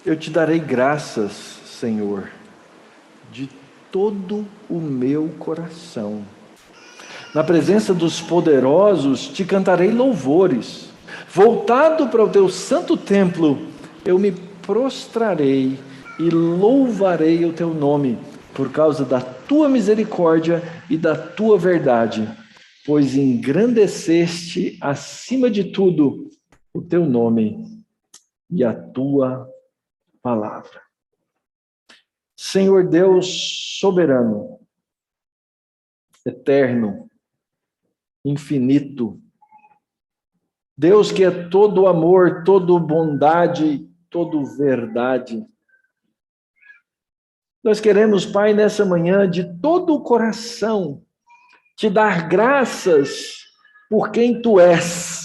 Eu te darei graças, Senhor, de todo o meu coração. Na presença dos poderosos te cantarei louvores. Voltado para o teu santo templo, eu me prostrarei e louvarei o teu nome, por causa da tua misericórdia e da tua verdade, pois engrandeceste acima de tudo o teu nome e a tua palavra. Senhor Deus soberano, eterno, infinito, Deus que é todo amor, todo bondade, todo verdade. Nós queremos, Pai, nessa manhã, de todo o coração, te dar graças por quem Tu és.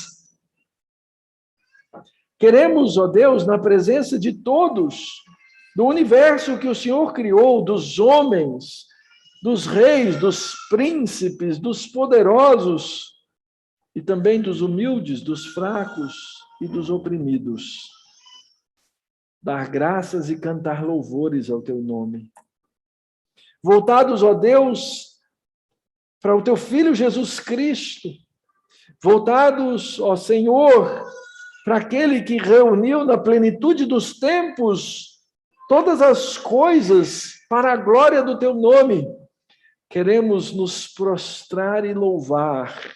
Queremos, ó Deus, na presença de todos, do universo que o Senhor criou, dos homens, dos reis, dos príncipes, dos poderosos, e também dos humildes, dos fracos e dos oprimidos. Dar graças e cantar louvores ao teu nome. Voltados, ó Deus, para o teu Filho Jesus Cristo. Voltados, ó Senhor, para aquele que reuniu na plenitude dos tempos todas as coisas para a glória do teu nome. Queremos nos prostrar e louvar,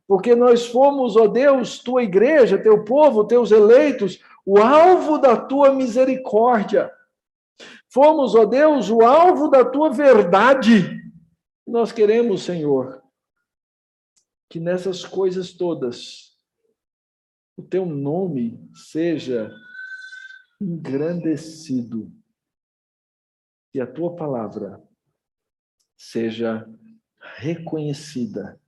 porque nós fomos, ó Deus, tua igreja, teu povo, teus eleitos, o alvo da tua misericórdia. Fomos, ó Deus, o alvo da tua verdade. Nós queremos, Senhor, que nessas coisas todas, o teu nome seja engrandecido e a tua palavra seja reconhecida,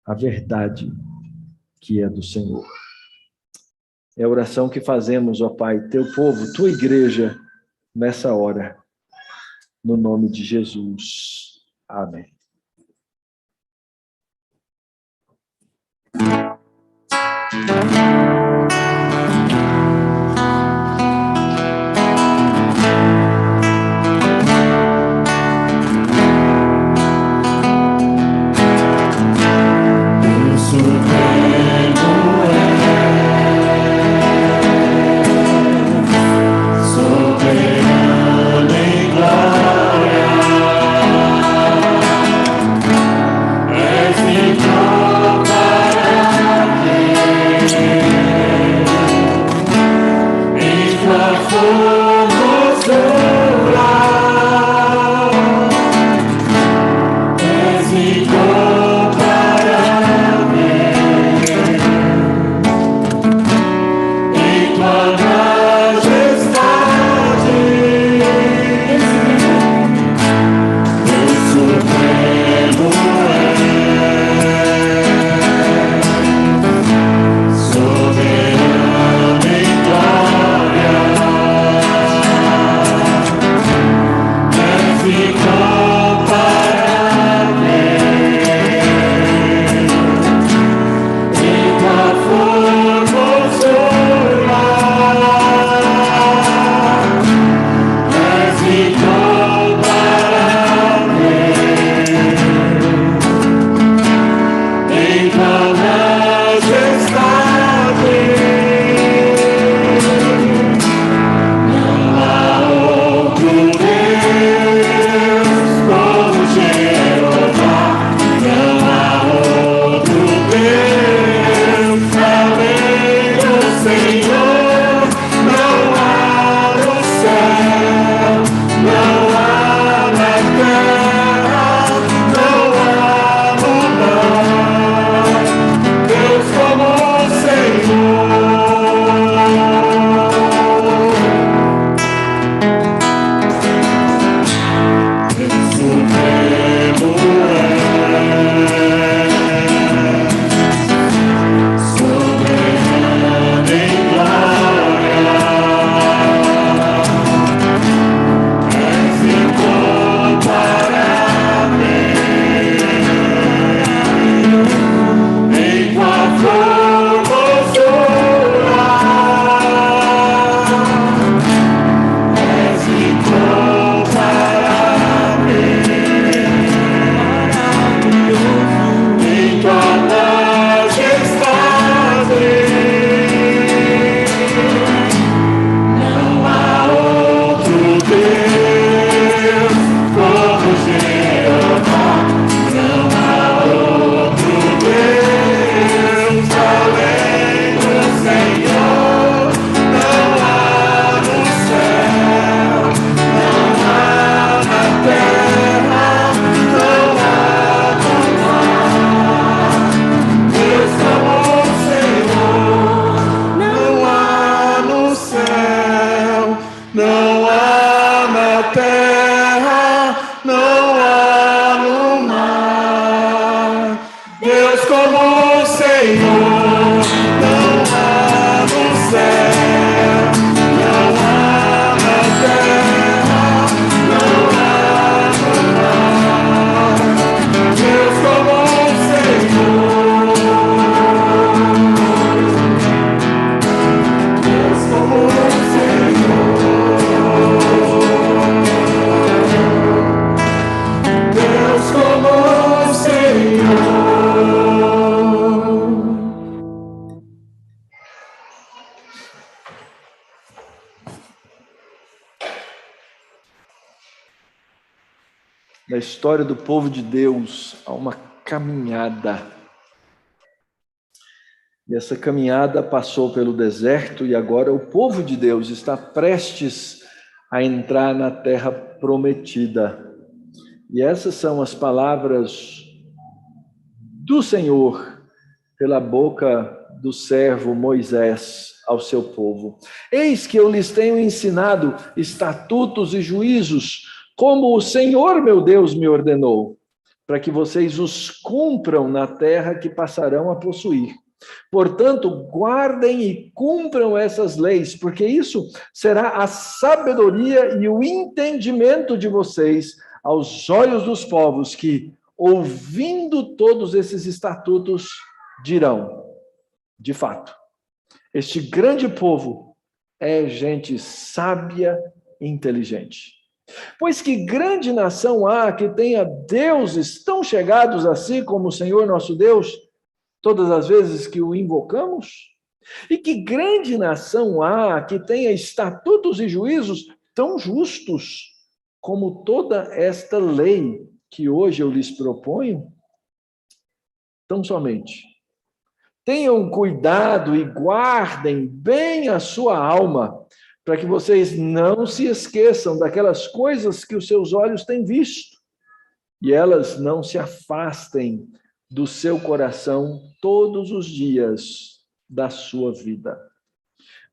a verdade que é do Senhor. É a oração que fazemos, ó Pai, teu povo, tua igreja, nessa hora, no nome de Jesus. Amém. Na história do povo de Deus, há uma caminhada. E essa caminhada passou pelo deserto e agora o povo de Deus está prestes a entrar na terra prometida. E essas são as palavras do Senhor pela boca do servo Moisés ao seu povo. Eis que eu lhes tenho ensinado estatutos e juízos, como o Senhor meu Deus me ordenou, para que vocês os cumpram na terra que passarão a possuir. Portanto, guardem e cumpram essas leis, porque isso será a sabedoria e o entendimento de vocês aos olhos dos povos que, ouvindo todos esses estatutos, dirão: de fato, este grande povo é gente sábia e inteligente. Pois que grande nação há que tenha deuses tão chegados a si como o Senhor nosso Deus, todas as vezes que o invocamos? E que grande nação há que tenha estatutos e juízos tão justos como toda esta lei que hoje eu lhes proponho? Tão somente tenham cuidado e guardem bem a sua alma, para que vocês não se esqueçam daquelas coisas que os seus olhos têm visto, e elas não se afastem do seu coração todos os dias da sua vida.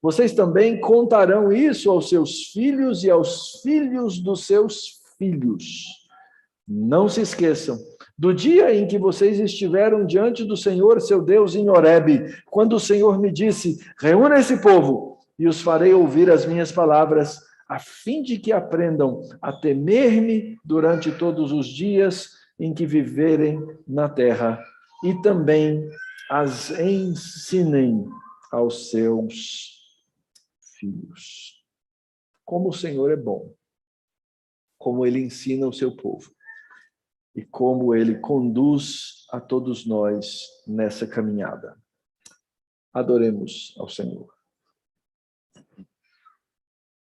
Vocês também contarão isso aos seus filhos e aos filhos dos seus filhos. Não se esqueçam do dia em que vocês estiveram diante do Senhor, seu Deus, em Horebe, quando o Senhor me disse: reúna esse povo e os farei ouvir as minhas palavras, a fim de que aprendam a temer-me durante todos os dias em que viverem na terra, e também as ensinem aos seus filhos. Como o Senhor é bom, como Ele ensina o seu povo, e como Ele conduz a todos nós nessa caminhada. Adoremos ao Senhor.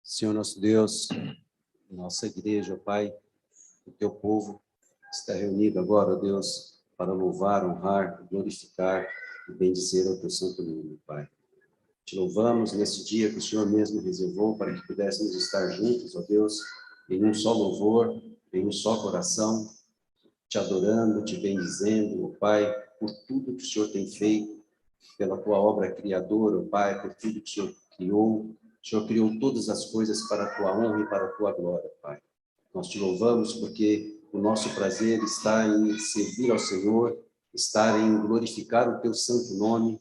Senhor nosso Deus, nossa igreja, ó Pai, o teu povo está reunido agora, ó Deus, para louvar, honrar, glorificar e bendizer o teu santo nome, Pai. Te louvamos nesse dia que o Senhor mesmo reservou para que pudéssemos estar juntos, ó Deus, em um só louvor, em um só coração, te adorando, te bendizendo, ó Pai, por tudo que o Senhor tem feito, pela tua obra criadora, ó Pai, por tudo que o Senhor criou. O Senhor criou todas as coisas para a tua honra e para a tua glória, Pai. Nós te louvamos porque o nosso prazer está em servir ao Senhor, estar em glorificar o teu santo nome,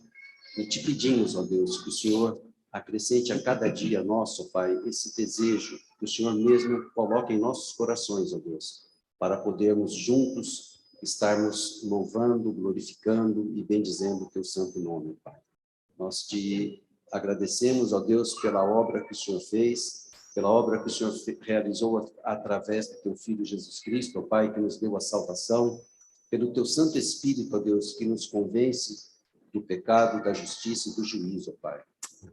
e te pedimos, ó Deus, que o Senhor acrescente a cada dia nosso, Pai, esse desejo que o Senhor mesmo coloca em nossos corações, ó Deus, para podermos juntos estarmos louvando, glorificando e bendizendo o teu santo nome, Pai. Nós te agradecemos, ó Deus, pela obra que o Senhor fez, pela obra que o Senhor realizou através do teu Filho Jesus Cristo, ó Pai, que nos deu a salvação, pelo teu Santo Espírito, ó Deus, que nos convence do pecado, da justiça e do juízo, ó Pai.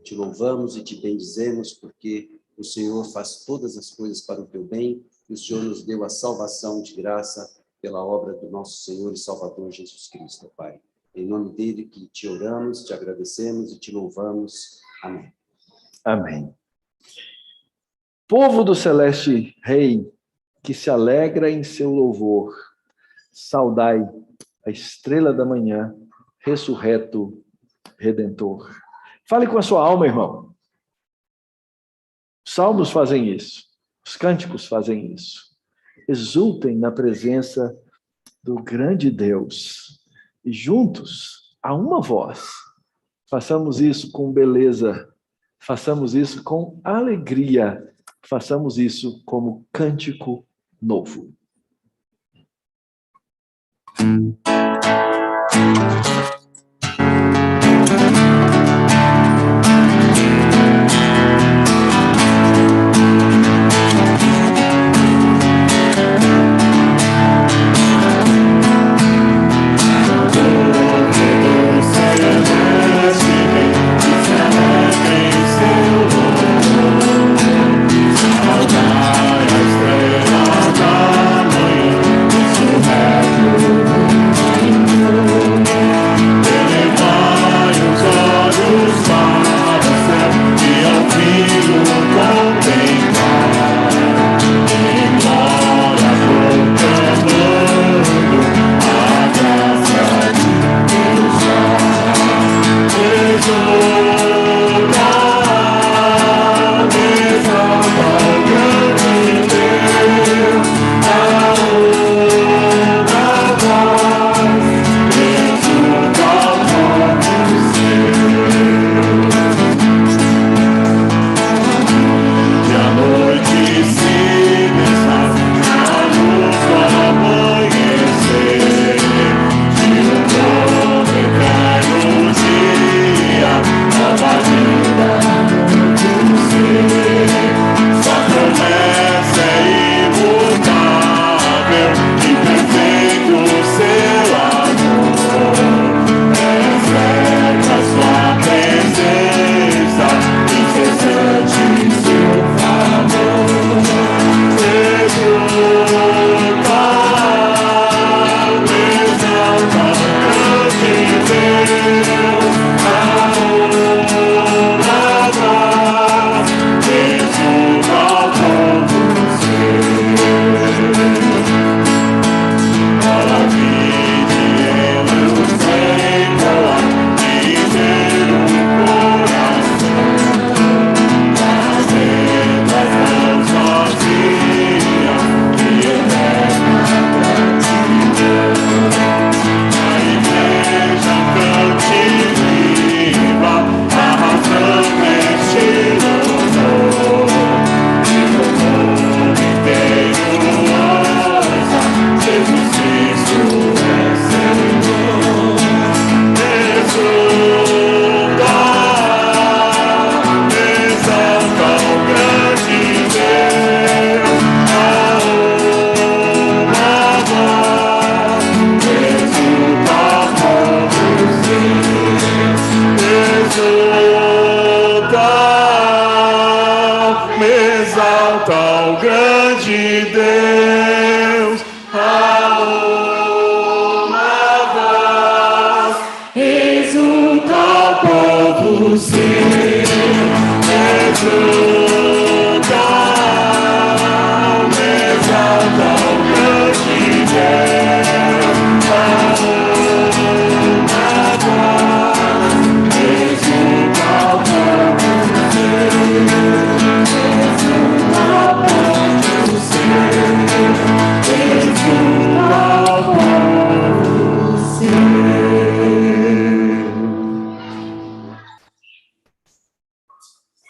Te louvamos e te bendizemos porque o Senhor faz todas as coisas para o teu bem e o Senhor nos deu a salvação de graça pela obra do nosso Senhor e Salvador Jesus Cristo, ó Pai. Em nome dele que te oramos, te agradecemos e te louvamos. Amém. Amém. Povo do celeste Rei, que se alegra em seu louvor, saudai a estrela da manhã, ressurreto, redentor. Fale com a sua alma, irmão. Os salmos fazem isso, os cânticos fazem isso. Exultem na presença do grande Deus. E juntos, a uma voz, façamos isso com beleza, façamos isso com alegria, façamos isso como cântico novo. Saudai a estrela da manhã,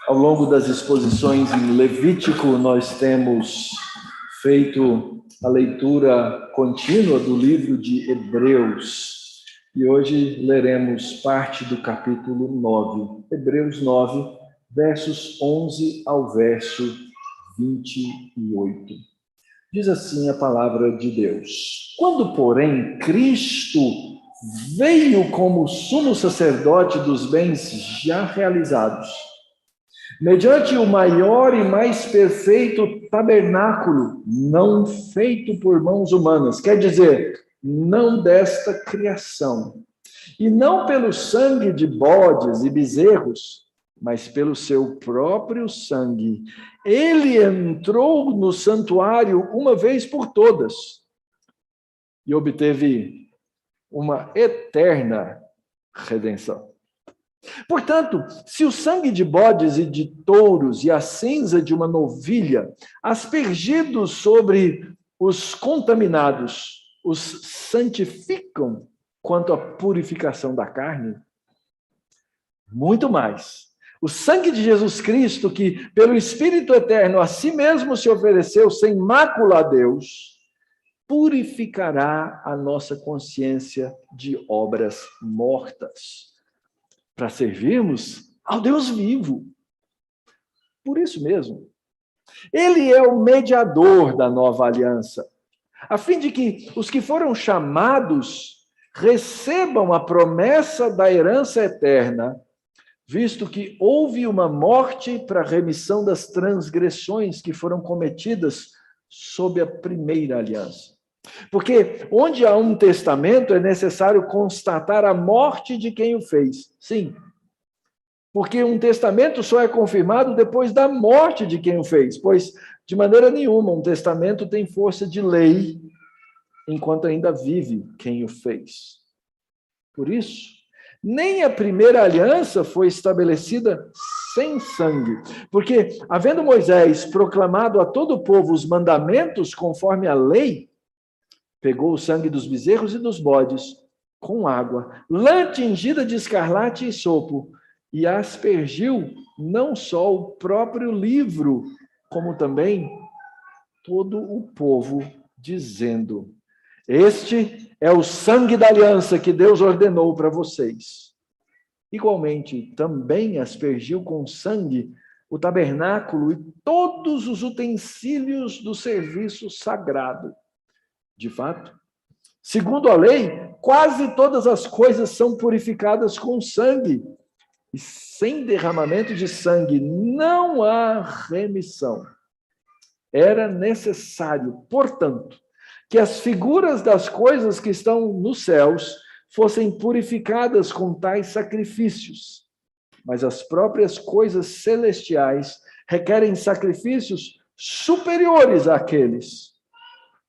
Ao longo das exposições em Levítico, nós temos feito a leitura contínua do livro de Hebreus. E hoje leremos parte do capítulo 9, Hebreus 9, versos 11 ao verso 28. Diz assim a palavra de Deus: Quando, porém, Cristo veio como sumo sacerdote dos bens já realizados, mediante o maior e mais perfeito tabernáculo, não feito por mãos humanas, quer dizer, não desta criação, e não pelo sangue de bodes e bezerros, mas pelo seu próprio sangue, ele entrou no santuário uma vez por todas e obteve uma eterna redenção. Portanto, se o sangue de bodes e de touros e a cinza de uma novilha, aspergidos sobre os contaminados, os santificam quanto à purificação da carne, muito mais. O sangue de Jesus Cristo, que pelo Espírito Eterno a si mesmo se ofereceu sem mácula a Deus, purificará a nossa consciência de obras mortas, para servirmos ao Deus vivo. Por isso mesmo, ele é o mediador da nova aliança, a fim de que os que foram chamados recebam a promessa da herança eterna, visto que houve uma morte para a remissão das transgressões que foram cometidas sob a primeira aliança. Porque onde há um testamento é necessário constatar a morte de quem o fez. Sim, porque um testamento só é confirmado depois da morte de quem o fez, pois de maneira nenhuma um testamento tem força de lei enquanto ainda vive quem o fez. Por isso, nem a primeira aliança foi estabelecida sem sangue, porque, havendo Moisés proclamado a todo o povo os mandamentos conforme a lei, pegou o sangue dos bezerros e dos bodes com água, lã tingida de escarlate e sopo, e aspergiu não só o próprio livro, como também todo o povo, dizendo: Este é o sangue da aliança que Deus ordenou para vocês. Igualmente, também aspergiu com sangue o tabernáculo e todos os utensílios do serviço sagrado. De fato, segundo a lei, quase todas as coisas são purificadas com sangue, e sem derramamento de sangue não há remissão. Era necessário, portanto, que as figuras das coisas que estão nos céus fossem purificadas com tais sacrifícios, mas as próprias coisas celestiais requerem sacrifícios superiores àqueles,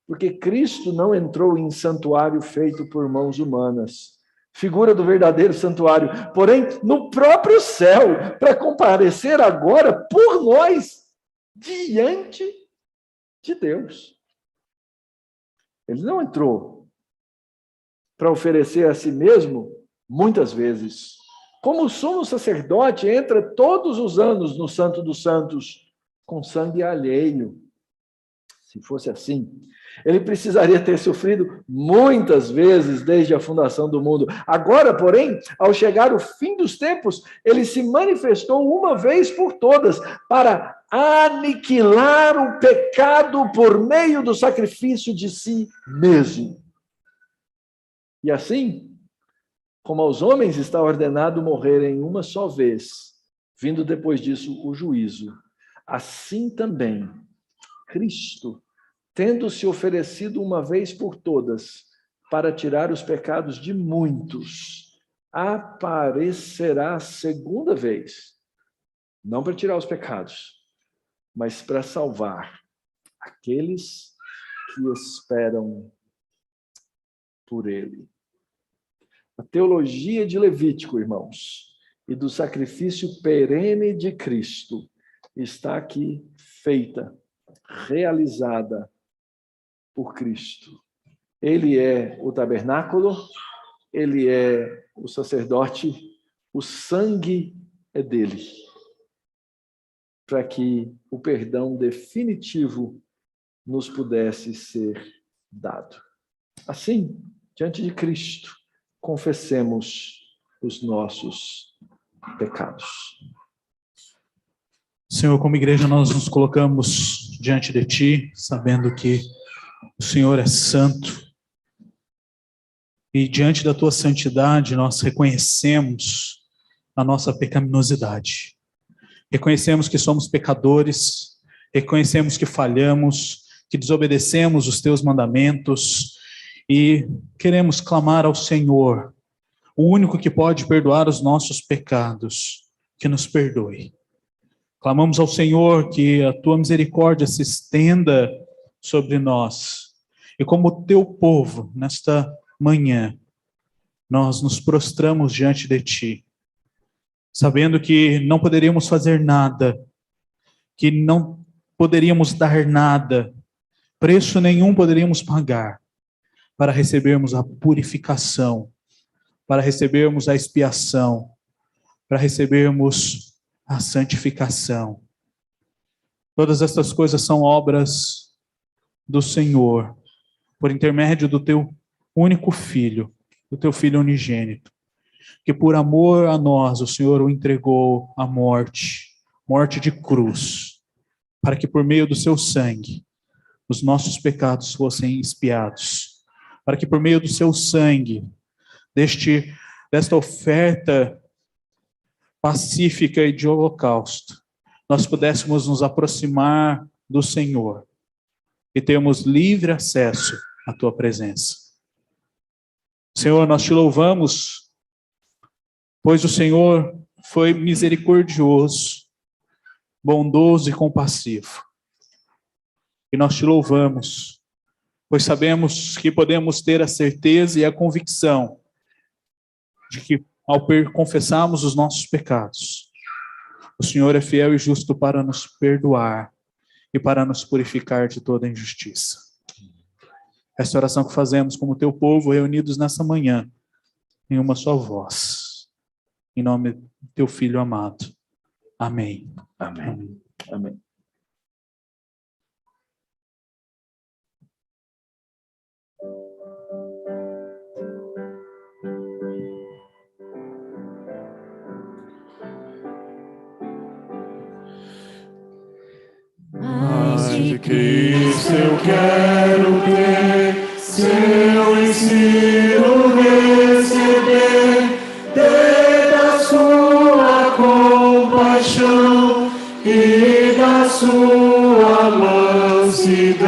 porque Cristo não entrou em santuário feito por mãos humanas, figura do verdadeiro santuário, porém no próprio céu, para comparecer agora por nós diante de Deus. Ele não entrou para oferecer a si mesmo muitas vezes. Como o sumo sacerdote entra todos os anos no Santo dos Santos com sangue alheio. Se fosse assim, ele precisaria ter sofrido muitas vezes desde a fundação do mundo. Agora, porém, ao chegar o fim dos tempos, ele se manifestou uma vez por todas para aniquilar o pecado por meio do sacrifício de si mesmo. E assim, como aos homens está ordenado morrerem uma só vez, vindo depois disso o juízo, assim também Cristo, tendo se oferecido uma vez por todas para tirar os pecados de muitos, aparecerá segunda vez, não para tirar os pecados, mas para salvar aqueles que esperam por ele. A teologia de Levítico, irmãos, e do sacrifício perene de Cristo está aqui feita, realizada por Cristo. Ele é o tabernáculo, ele é o sacerdote, o sangue é dele. para que o perdão definitivo nos pudesse ser dado. Assim, diante de Cristo, confessemos os nossos pecados. Senhor, como igreja, nós nos colocamos diante de Ti, sabendo que o Senhor é santo. E diante da Tua santidade, nós reconhecemos a nossa pecaminosidade. Reconhecemos que somos pecadores, reconhecemos que falhamos, que desobedecemos os Teus mandamentos e queremos clamar ao Senhor, o único que pode perdoar os nossos pecados, que nos perdoe. Clamamos ao Senhor que a Tua misericórdia se estenda sobre nós. E como Teu povo, nesta manhã, nós nos prostramos diante de Ti, sabendo que não poderíamos fazer nada, que não poderíamos dar nada, preço nenhum poderíamos pagar para recebermos a purificação, para recebermos a expiação, para recebermos a santificação. Todas estas coisas são obras do Senhor, por intermédio do Teu único Filho, do Teu Filho unigênito, que por amor a nós o Senhor o entregou à morte, morte de cruz, para que por meio do Seu sangue os nossos pecados fossem expiados, para que por meio do Seu sangue, desta oferta pacífica e de holocausto, nós pudéssemos nos aproximar do Senhor e termos livre acesso à Tua presença. Senhor, nós Te louvamos, pois o Senhor foi misericordioso, bondoso e compassivo. E nós Te louvamos, pois sabemos que podemos ter a certeza e a convicção de que, ao confessarmos os nossos pecados, o Senhor é fiel e justo para nos perdoar e para nos purificar de toda injustiça. Esta oração que fazemos como Teu povo, reunidos nessa manhã, em uma só voz, em nome do Teu Filho amado. Amém. Amém. Amém. Mais de Cristo eu quero ter, seu ensino receber, ter da sua compaixão e da sua mansidão.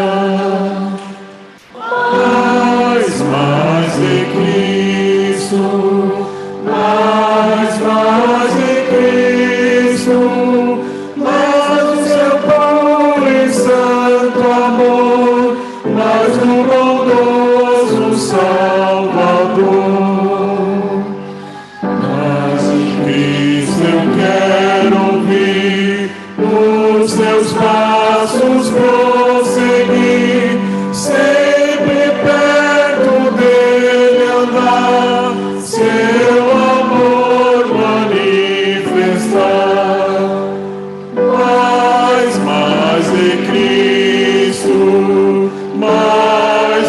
Mais de Cristo, mais de Cristo, mais do seu puro e santo amor, mais do bondoso Salvador. Mais de Cristo eu quero ouvir, os teus passos prosseguir, sempre perto dele andar, seu amor manifestar. Mais de Cristo, mais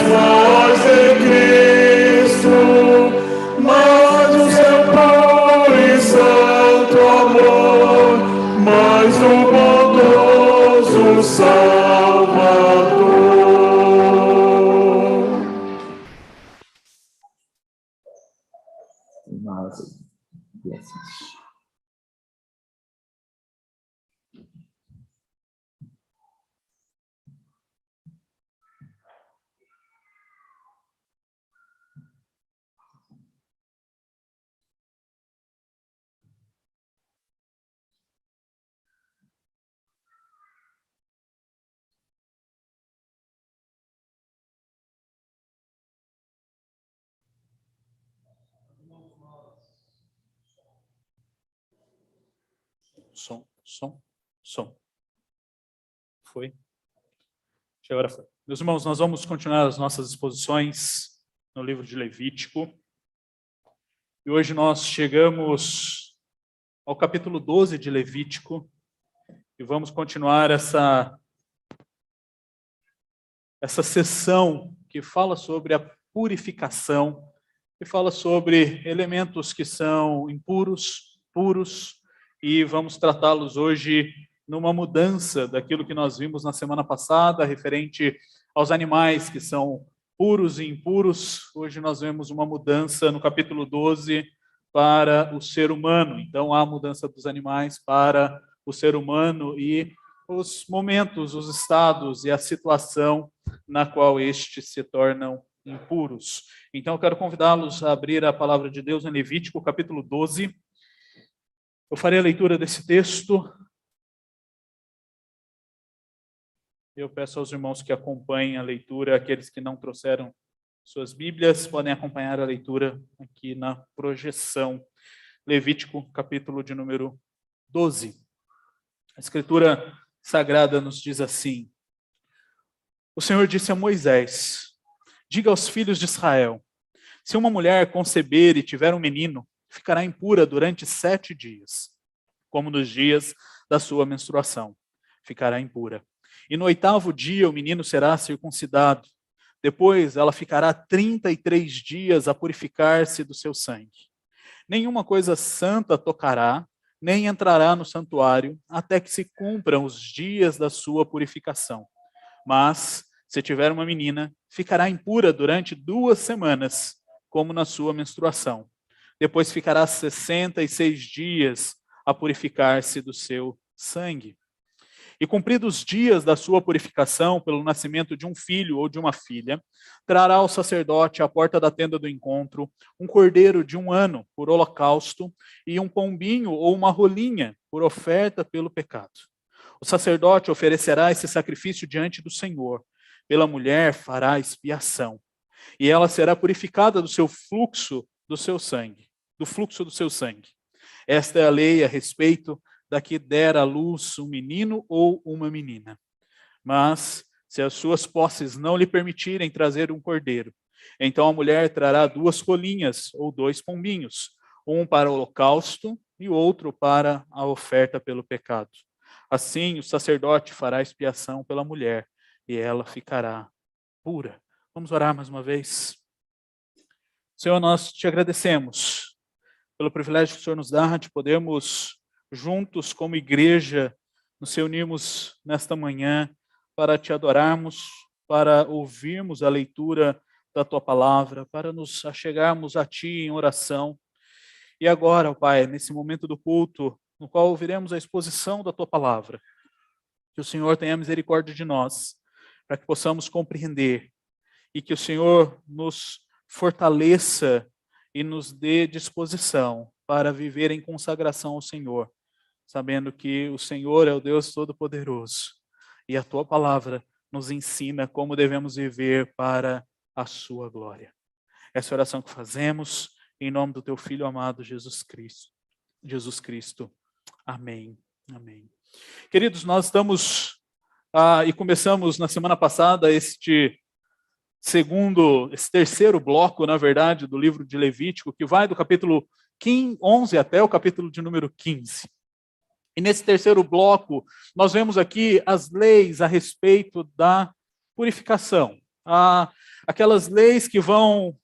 de Cristo, mais do seu puro e santo amor, mais do bondoso Salvador. Nada. Blessings. Som. Foi? Agora foi. Meus irmãos, nós vamos continuar as nossas exposições no livro de Levítico. E hoje nós chegamos ao capítulo 12 de Levítico. e vamos continuar essa sessão que fala sobre a purificação, que fala sobre elementos que são impuros, puros, e vamos tratá-los hoje numa mudança daquilo que nós vimos na semana passada, referente aos animais que são puros e impuros. Hoje nós vemos uma mudança no capítulo 12 para o ser humano. Então há a mudança dos animais para o ser humano e os momentos, os estados e a situação na qual estes se tornam impuros. Então eu quero convidá-los a abrir a palavra de Deus em Levítico, capítulo 12. Eu farei a leitura desse texto. Eu peço aos irmãos que acompanhem a leitura, aqueles que não trouxeram suas Bíblias, podem acompanhar a leitura aqui na projeção. Levítico, capítulo de número 12. A Escritura Sagrada nos diz assim: o Senhor disse a Moisés: diga aos filhos de Israel, se uma mulher conceber e tiver um menino, ficará impura durante 7 dias, como nos dias da sua menstruação, ficará impura. E no 8º dia o menino será circuncidado. Depois ela ficará 33 dias a purificar-se do seu sangue. Nenhuma coisa santa tocará, nem entrará no santuário, até que se cumpram os dias da sua purificação. Mas, se tiver uma menina, ficará impura durante 2 semanas, como na sua menstruação. Depois ficará 66 dias a purificar-se do seu sangue. E cumpridos os dias da sua purificação pelo nascimento de um filho ou de uma filha, trará o sacerdote à porta da tenda do encontro um cordeiro de 1 ano por holocausto e um pombinho ou uma rolinha por oferta pelo pecado. O sacerdote oferecerá esse sacrifício diante do Senhor. Pela mulher fará expiação, e ela será purificada do fluxo do seu sangue. Esta é a lei a respeito da que der à luz um menino ou uma menina. Mas, se as suas posses não lhe permitirem trazer um cordeiro, então a mulher trará 2 rolinhas ou 2 pombinhos, um para o holocausto e outro para a oferta pelo pecado. Assim, o sacerdote fará expiação pela mulher, e ela ficará pura. Vamos orar mais uma vez. Senhor, nós te agradecemos pelo privilégio que o Senhor nos dá de podermos, juntos como igreja, nos reunirmos nesta manhã para te adorarmos, para ouvirmos a leitura da tua palavra, para nos achegarmos a ti em oração. E agora, ó Pai, nesse momento do culto, no qual ouviremos a exposição da tua palavra, que o Senhor tenha misericórdia de nós, para que possamos compreender e que o Senhor nos fortaleça e nos dê disposição para viver em consagração ao Senhor, sabendo que o Senhor é o Deus Todo-Poderoso e a tua palavra nos ensina como devemos viver para a sua glória. Essa é a oração que fazemos em nome do teu Filho amado Jesus Cristo. Amém. Amém. Queridos, nós estamos e começamos na semana passada esse terceiro bloco, na verdade, do livro de Levítico, que vai do capítulo 11 até o capítulo de número 15. E nesse terceiro bloco, nós vemos aqui as leis a respeito da purificação. Aquelas leis que vão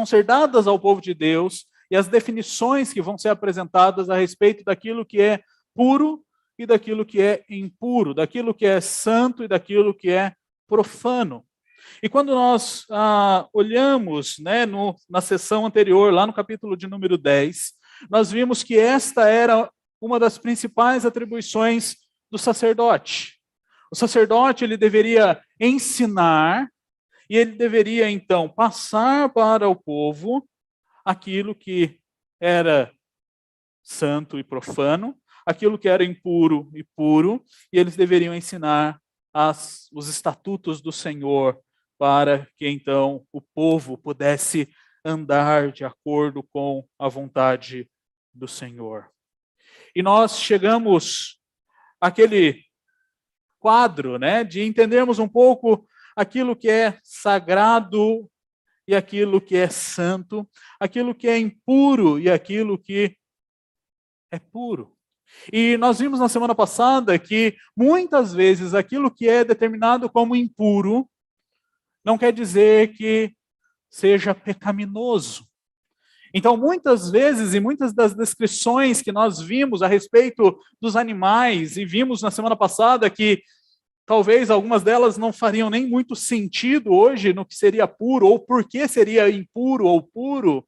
ser dadas ao povo de Deus e as definições que vão ser apresentadas a respeito daquilo que é puro e daquilo que é impuro, daquilo que é santo e daquilo que é profano. E quando nós olhamos, né, na sessão anterior, lá no capítulo de número 10, nós vimos que esta era uma das principais atribuições do sacerdote. O sacerdote, ele deveria ensinar e ele deveria, então, passar para o povo aquilo que era santo e profano, aquilo que era impuro e puro, e eles deveriam ensinar os estatutos do Senhor para que, então, o povo pudesse andar de acordo com a vontade do Senhor. E nós chegamos àquele quadro, né, de entendermos um pouco aquilo que é sagrado e aquilo que é santo, aquilo que é impuro e aquilo que é puro. E nós vimos na semana passada que muitas vezes aquilo que é determinado como impuro não quer dizer que seja pecaminoso. Então, muitas vezes, e muitas das descrições que nós vimos a respeito dos animais, e vimos na semana passada que talvez algumas delas não fariam nem muito sentido hoje no que seria puro, ou por que seria impuro ou puro,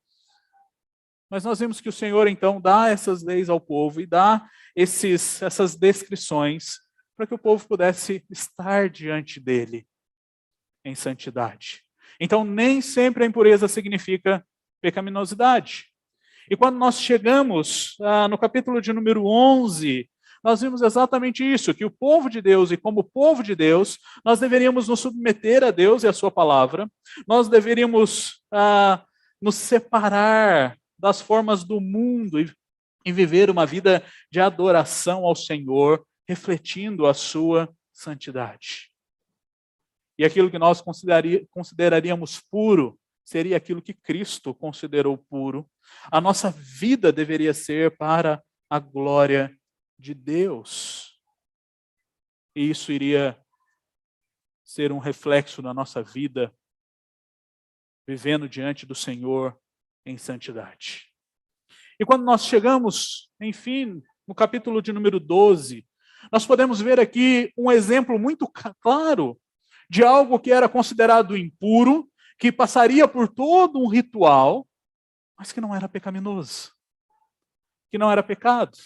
mas nós vimos que o Senhor, então, dá essas leis ao povo e dá essas descrições para que o povo pudesse estar diante dele em santidade. Então, nem sempre a impureza significa pecaminosidade. E quando nós chegamos no capítulo de número 11, nós vimos exatamente isso, que o povo de Deus, e como povo de Deus, nós deveríamos nos submeter a Deus e a sua palavra, nós deveríamos nos separar das formas do mundo e viver uma vida de adoração ao Senhor, refletindo a sua santidade. E aquilo que nós consideraríamos puro seria aquilo que Cristo considerou puro. A nossa vida deveria ser para a glória de Deus. E isso iria ser um reflexo na nossa vida, vivendo diante do Senhor em santidade. E quando nós chegamos, enfim, no capítulo de número 12, nós podemos ver aqui um exemplo muito claro de algo que era considerado impuro, que passaria por todo um ritual, mas que não era pecaminoso, que não era pecado.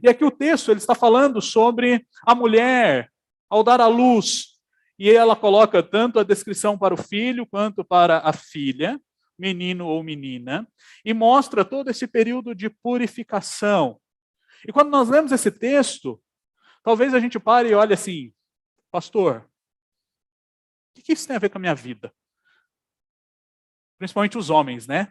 E aqui o texto ele está falando sobre a mulher ao dar à luz, e ela coloca tanto a descrição para o filho quanto para a filha, menino ou menina, e mostra todo esse período de purificação. E quando nós lemos esse texto, talvez a gente pare e olhe assim, pastor, o que isso tem a ver com a minha vida? Principalmente os homens, né?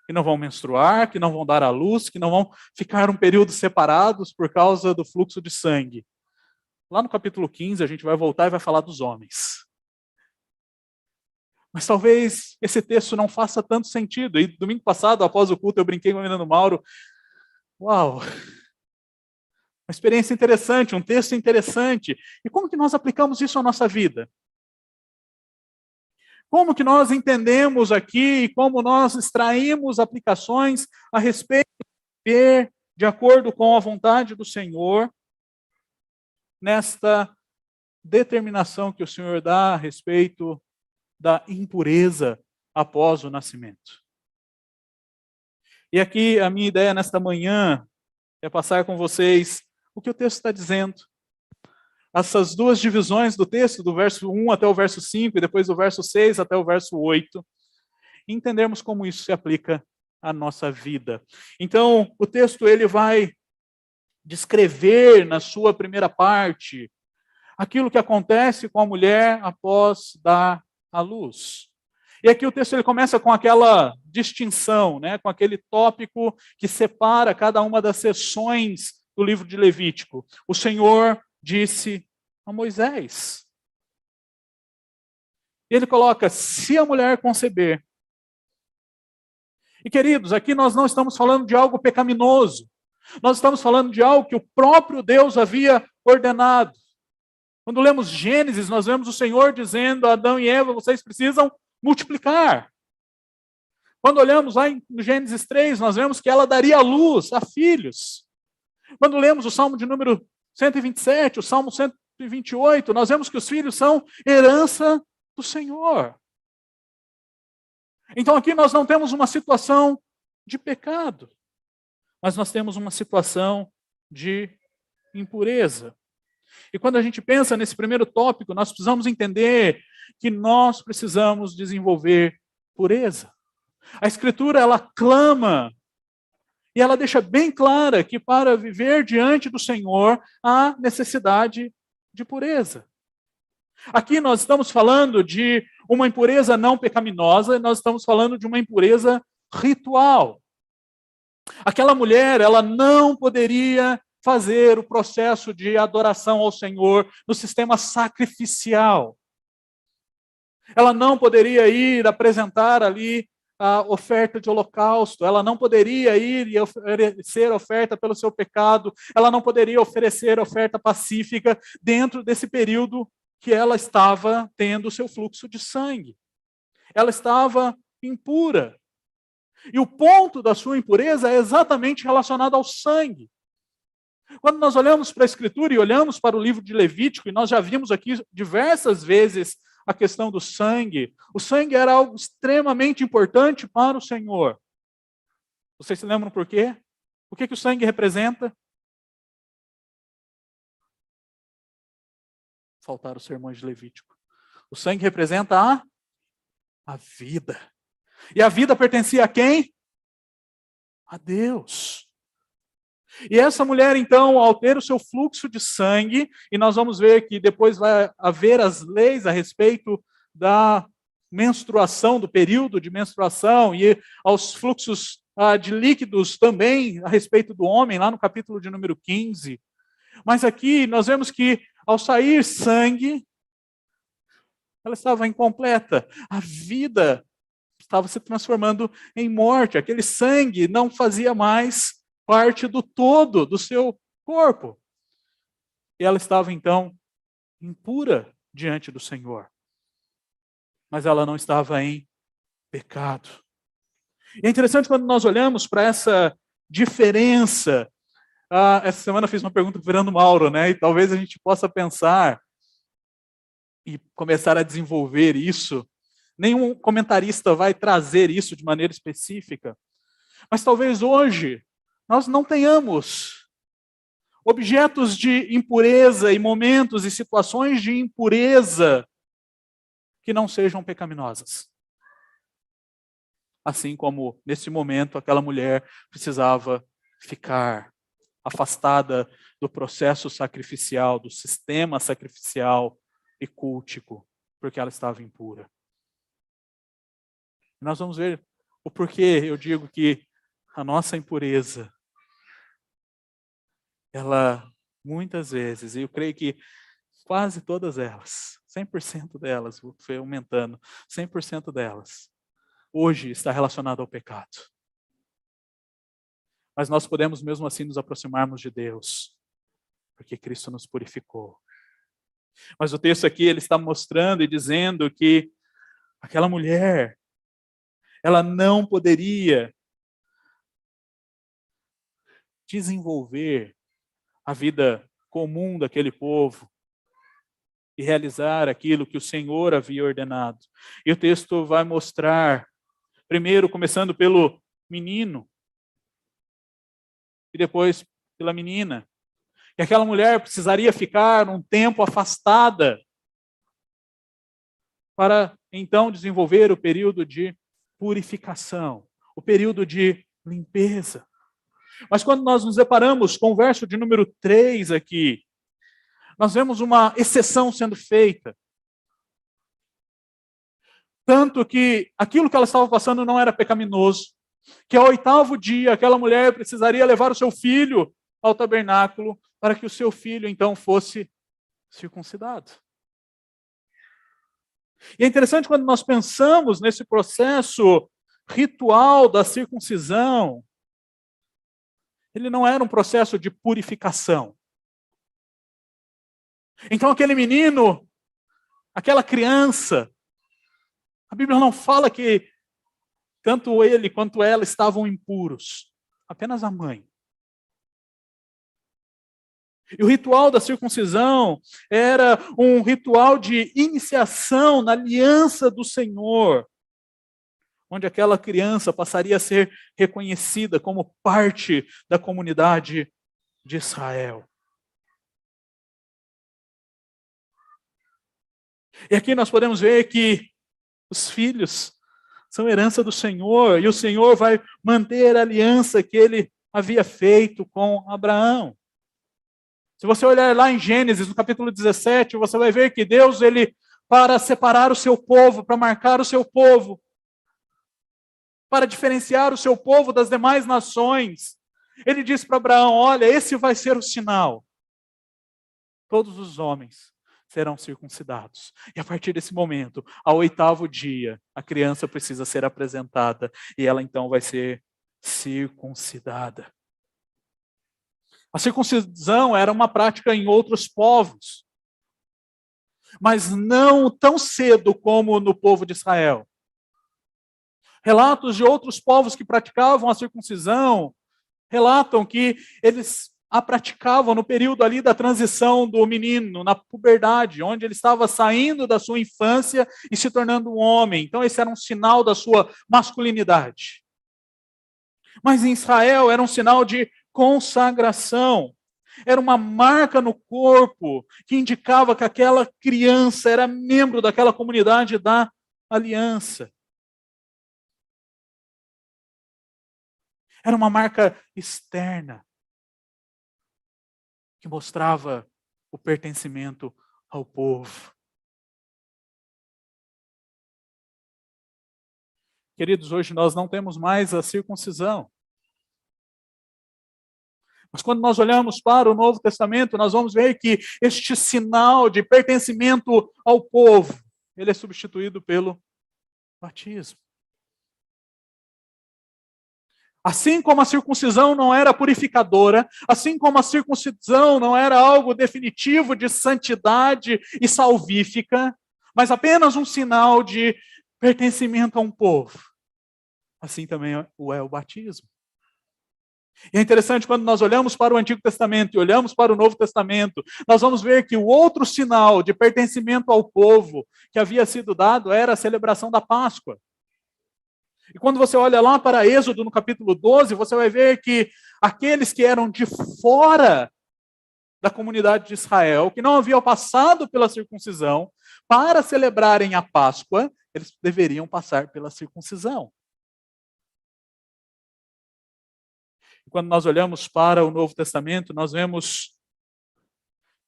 Que não vão menstruar, que não vão dar à luz, que não vão ficar um período separados por causa do fluxo de sangue. Lá no capítulo 15, a gente vai voltar e vai falar dos homens. Mas talvez esse texto não faça tanto sentido. E domingo passado, após o culto, eu brinquei com a menina do Mauro. Uau! Uma experiência interessante, um texto interessante. E como que nós aplicamos isso à nossa vida? Como que nós entendemos aqui e como nós extraímos aplicações a respeito de viver de acordo com a vontade do Senhor nesta determinação que o Senhor dá a respeito da impureza após o nascimento. E aqui a minha ideia nesta manhã é passar com vocês o que o texto está dizendo. Essas duas divisões do texto, do verso 1 até o verso 5, e depois do verso 6 até o verso 8, e entendermos como isso se aplica à nossa vida. Então, o texto ele vai descrever na sua primeira parte aquilo que acontece com a mulher após dar à luz. E aqui o texto ele começa com aquela distinção, né, com aquele tópico que separa cada uma das seções do livro de Levítico. O Senhor disse a Moisés. E ele coloca, se a mulher conceber. E queridos, aqui nós não estamos falando de algo pecaminoso. Nós estamos falando de algo que o próprio Deus havia ordenado. Quando lemos Gênesis, nós vemos o Senhor dizendo a Adão e Eva, vocês precisam multiplicar. Quando olhamos lá em Gênesis 3, nós vemos que ela daria luz a filhos. Quando lemos o Salmo de número 127, o Salmo 128, nós vemos que os filhos são herança do Senhor. Então aqui nós não temos uma situação de pecado, mas nós temos uma situação de impureza. E quando a gente pensa nesse primeiro tópico, nós precisamos entender que nós precisamos desenvolver pureza. A Escritura, ela clama e ela deixa bem clara que para viver diante do Senhor há necessidade de pureza. Aqui nós estamos falando de uma impureza não pecaminosa, nós estamos falando de uma impureza ritual. Aquela mulher, ela não poderia fazer o processo de adoração ao Senhor no sistema sacrificial. Ela não poderia ir apresentar ali a oferta de holocausto, ela não poderia ir e oferecer oferta pelo seu pecado, ela não poderia oferecer oferta pacífica dentro desse período que ela estava tendo o seu fluxo de sangue. Ela estava impura. E o ponto da sua impureza é exatamente relacionado ao sangue. Quando nós olhamos para a Escritura e olhamos para o livro de Levítico, e nós já vimos aqui diversas vezes a questão do sangue, o sangue era algo extremamente importante para o Senhor. Vocês se lembram por quê? O que o sangue representa? Faltaram os sermões de Levítico. O sangue representa a vida. E a vida pertencia a quem? A Deus. E essa mulher, então, ao ter o seu fluxo de sangue, e nós vamos ver que depois vai haver as leis a respeito da menstruação, do período de menstruação, e aos fluxos de líquidos também a respeito do homem, lá no capítulo de número 15. Mas aqui nós vemos que ao sair sangue, ela estava incompleta. A vida estava se transformando em morte. Aquele sangue não fazia mais parte do todo do seu corpo. E ela estava, então, impura diante do Senhor. Mas ela não estava em pecado. E é interessante quando nós olhamos para essa diferença. Essa semana eu fiz uma pergunta para o Fernando Mauro, né? E talvez a gente possa pensar e começar a desenvolver isso. Nenhum comentarista vai trazer isso de maneira específica. Mas talvez hoje nós não tenhamos objetos de impureza e momentos e situações de impureza que não sejam pecaminosas. Assim como, nesse momento, aquela mulher precisava ficar afastada do processo sacrificial, do sistema sacrificial e cultico, porque ela estava impura. Nós vamos ver o porquê eu digo que a nossa impureza, ela, muitas vezes, e eu creio que quase todas elas, 100% delas, foi aumentando, 100% delas, hoje está relacionada ao pecado. Mas nós podemos mesmo assim nos aproximarmos de Deus, porque Cristo nos purificou. Mas o texto aqui, ele está mostrando e dizendo que aquela mulher, ela não poderia desenvolver a vida comum daquele povo e realizar aquilo que o Senhor havia ordenado. E o texto vai mostrar, primeiro começando pelo menino, e depois pela menina, que aquela mulher precisaria ficar um tempo afastada para então desenvolver o período de purificação, o período de limpeza. Mas quando nós nos deparamos com o verso de número 3 aqui, nós vemos uma exceção sendo feita. Tanto que aquilo que ela estava passando não era pecaminoso, que ao 8º dia aquela mulher precisaria levar o seu filho ao tabernáculo para que o seu filho então fosse circuncidado. E é interessante quando nós pensamos nesse processo ritual da circuncisão, ele não era um processo de purificação. Então aquele menino, aquela criança, a Bíblia não fala que tanto ele quanto ela estavam impuros, apenas a mãe. E o ritual da circuncisão era um ritual de iniciação na aliança do Senhor, onde aquela criança passaria a ser reconhecida como parte da comunidade de Israel. E aqui nós podemos ver que os filhos são herança do Senhor, e o Senhor vai manter a aliança que ele havia feito com Abraão. Se você olhar lá em Gênesis, no capítulo 17, você vai ver que Deus, ele, para separar o seu povo, para marcar o seu povo, para diferenciar o seu povo das demais nações, ele disse para Abraão, olha, esse vai ser o sinal. Todos os homens serão circuncidados. E a partir desse momento, ao 8º dia, a criança precisa ser apresentada e ela então vai ser circuncidada. A circuncisão era uma prática em outros povos, mas não tão cedo como no povo de Israel. Relatos de outros povos que praticavam a circuncisão relatam que eles a praticavam no período ali da transição do menino, na puberdade, onde ele estava saindo da sua infância e se tornando um homem. Então esse era um sinal da sua masculinidade. Mas em Israel era um sinal de consagração. Era uma marca no corpo que indicava que aquela criança era membro daquela comunidade da aliança. Era uma marca externa que mostrava o pertencimento ao povo. Queridos, hoje nós não temos mais a circuncisão. Mas quando nós olhamos para o Novo Testamento, nós vamos ver que este sinal de pertencimento ao povo, ele é substituído pelo batismo. Assim como a circuncisão não era purificadora, assim como a circuncisão não era algo definitivo de santidade e salvífica, mas apenas um sinal de pertencimento a um povo, assim também é o batismo. E é interessante quando nós olhamos para o Antigo Testamento e olhamos para o Novo Testamento, nós vamos ver que o outro sinal de pertencimento ao povo que havia sido dado era a celebração da Páscoa. E quando você olha lá para Êxodo, no capítulo 12, você vai ver que aqueles que eram de fora da comunidade de Israel, que não haviam passado pela circuncisão, para celebrarem a Páscoa, eles deveriam passar pela circuncisão. E quando nós olhamos para o Novo Testamento, nós vemos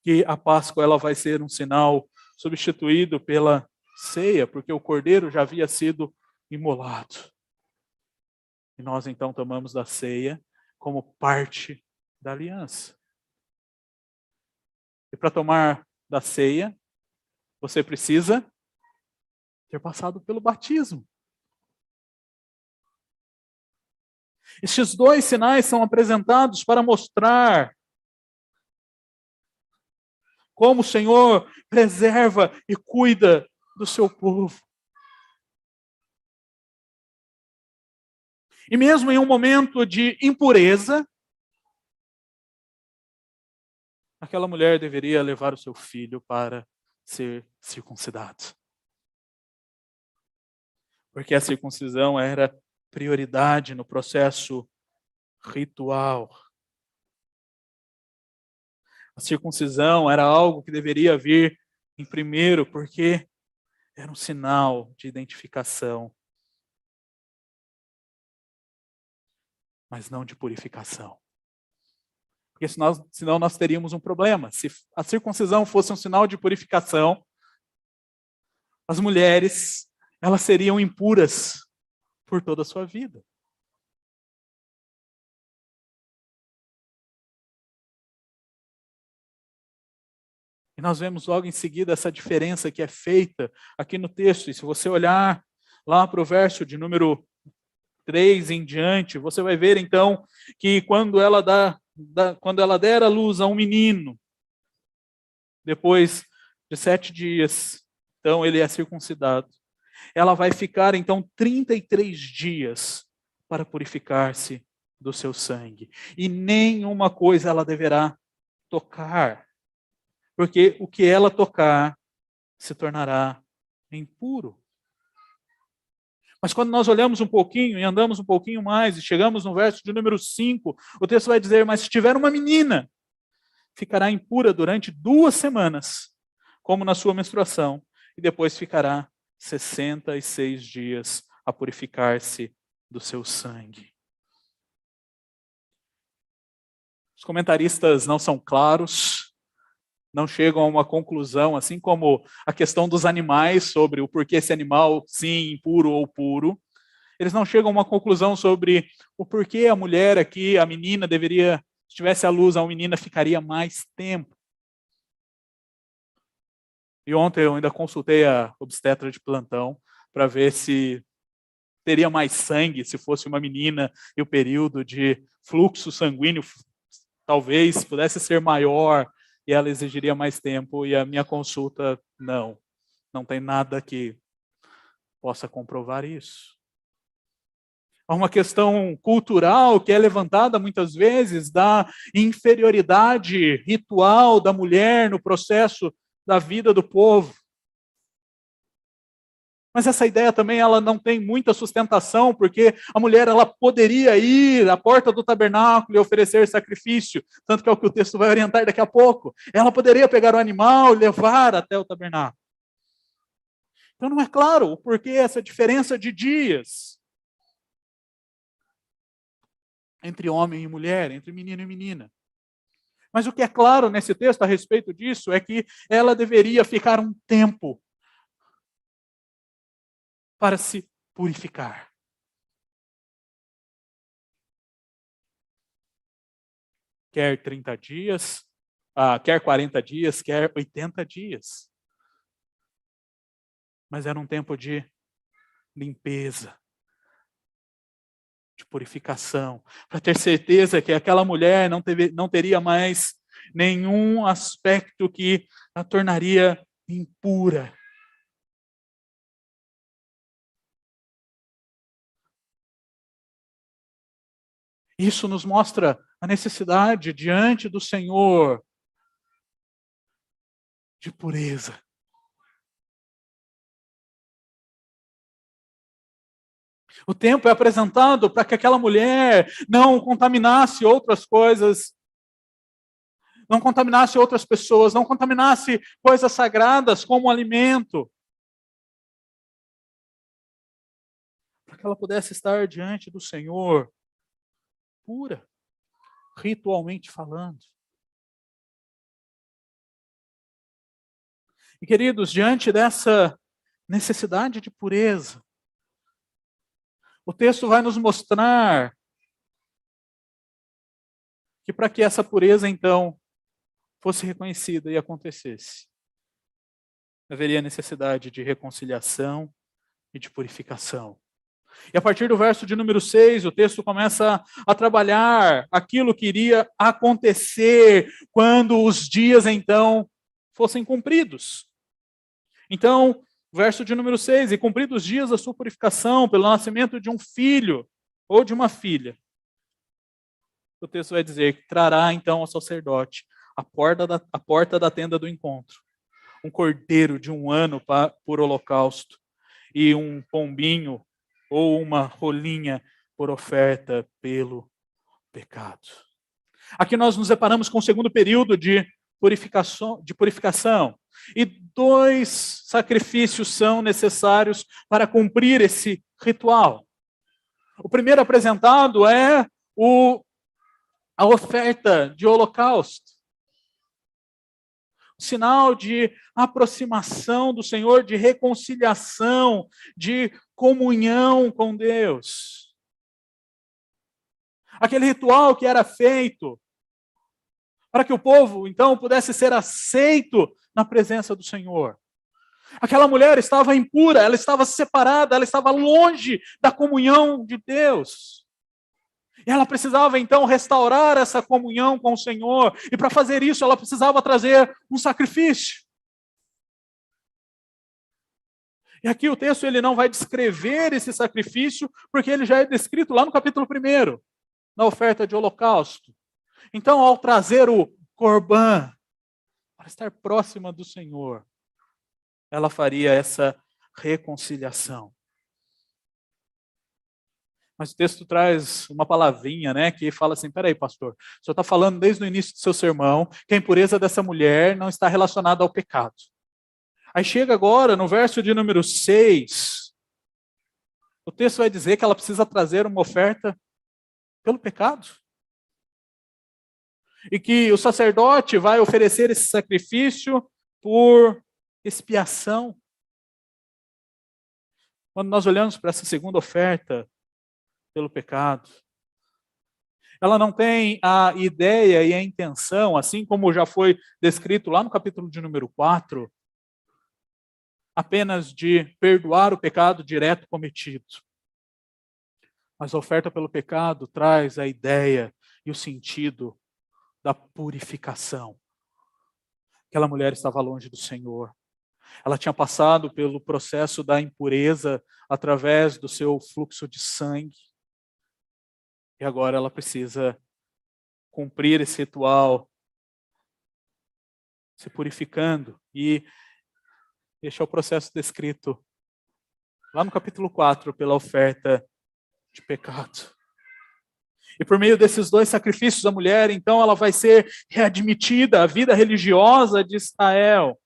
que a Páscoa ela vai ser um sinal substituído pela ceia, porque o cordeiro já havia sido imolado. E nós então tomamos da ceia como parte da aliança. E para tomar da ceia, você precisa ter passado pelo batismo. Estes dois sinais são apresentados para mostrar como o Senhor preserva e cuida do seu povo. E mesmo em um momento de impureza, aquela mulher deveria levar o seu filho para ser circuncidado. Porque a circuncisão era prioridade no processo ritual. A circuncisão era algo que deveria vir em primeiro, porque era um sinal de identificação, mas não de purificação. Porque senão nós teríamos um problema. Se a circuncisão fosse um sinal de purificação, as mulheres, elas seriam impuras por toda a sua vida. E nós vemos logo em seguida essa diferença que é feita aqui no texto. E se você olhar lá para o verso de número 3 em diante, você vai ver então que quando ela der à luz a um menino, depois de 7 dias, então ele é circuncidado. Ela vai ficar então 33 dias para purificar-se do seu sangue. E nenhuma coisa ela deverá tocar, porque o que ela tocar se tornará impuro. Mas quando nós olhamos um pouquinho e andamos um pouquinho mais e chegamos no verso de número 5, o texto vai dizer, mas se tiver uma menina, ficará impura durante 2 semanas, como na sua menstruação, e depois ficará 66 dias a purificar-se do seu sangue. Os comentaristas não são claros, não chegam a uma conclusão, assim como a questão dos animais, sobre o porquê esse animal, sim, impuro ou puro. Eles não chegam a uma conclusão sobre o porquê a mulher aqui, a menina, deveria, se tivesse à luz, a menina ficaria mais tempo. E ontem eu ainda consultei a obstetra de plantão para ver se teria mais sangue se fosse uma menina e o período de fluxo sanguíneo talvez pudesse ser maior e ela exigiria mais tempo. E a minha consulta, não tem nada que possa comprovar isso. Há uma questão cultural que é levantada muitas vezes da inferioridade ritual da mulher no processo da vida do povo. Mas essa ideia também ela não tem muita sustentação, porque a mulher ela poderia ir à porta do tabernáculo e oferecer sacrifício, tanto que é o que o texto vai orientar daqui a pouco. Ela poderia pegar o animal e levar até o tabernáculo. Então não é claro o porquê essa diferença de dias entre homem e mulher, entre menino e menina. Mas o que é claro nesse texto a respeito disso é que ela deveria ficar um tempo para se purificar. Quer 30 dias, quer 40 dias, quer 80 dias. Mas era um tempo de limpeza, de purificação, para ter certeza que aquela mulher não teria mais nenhum aspecto que a tornaria impura. Isso nos mostra a necessidade diante do Senhor de pureza. O tempo é apresentado para que aquela mulher não contaminasse outras coisas, não contaminasse outras pessoas, não contaminasse coisas sagradas como alimento. Para que ela pudesse estar diante do Senhor pura, ritualmente falando. E queridos, diante dessa necessidade de pureza, o texto vai nos mostrar que para que essa pureza, então, fosse reconhecida e acontecesse, haveria necessidade de reconciliação e de purificação. E a partir do verso de número 6, o texto começa a trabalhar aquilo que iria acontecer quando os dias, então, fossem cumpridos. Então, verso de número 6, e cumpridos os dias da sua purificação pelo nascimento de um filho ou de uma filha. O texto vai dizer que trará então ao sacerdote a porta da tenda do encontro, um cordeiro de 1 ano por holocausto e um pombinho ou uma rolinha por oferta pelo pecado. Aqui nós nos deparamos com o segundo período de purificação. E 2 sacrifícios são necessários para cumprir esse ritual. O primeiro apresentado é a oferta de holocausto. Sinal de aproximação do Senhor, de reconciliação, de comunhão com Deus. Aquele ritual que era feito para que o povo, então, pudesse ser aceito na presença do Senhor. Aquela mulher estava impura, ela estava separada, ela estava longe da comunhão de Deus. E ela precisava, então, restaurar essa comunhão com o Senhor. E para fazer isso, ela precisava trazer um sacrifício. E aqui o texto ele não vai descrever esse sacrifício, porque ele já é descrito lá no capítulo 1, na oferta de holocausto. Então, ao trazer o corban, para estar próxima do Senhor, ela faria essa reconciliação. Mas o texto traz uma palavrinha, né, que fala assim, peraí, pastor, o senhor está falando desde o início do seu sermão que a impureza dessa mulher não está relacionada ao pecado. Aí chega agora, no verso de número 6, o texto vai dizer que ela precisa trazer uma oferta pelo pecado. E que o sacerdote vai oferecer esse sacrifício por expiação. Quando nós olhamos para essa segunda oferta pelo pecado, ela não tem a ideia e a intenção, assim como já foi descrito lá no capítulo de número 4, apenas de perdoar o pecado direto cometido. Mas a oferta pelo pecado traz a ideia e o sentido da purificação. Aquela mulher estava longe do Senhor. Ela tinha passado pelo processo da impureza através do seu fluxo de sangue. E agora ela precisa cumprir esse ritual, se purificando. E este é o processo descrito lá no capítulo 4, pela oferta de pecado. E por meio desses dois sacrifícios, a mulher, então, ela vai ser readmitida à vida religiosa de Israel.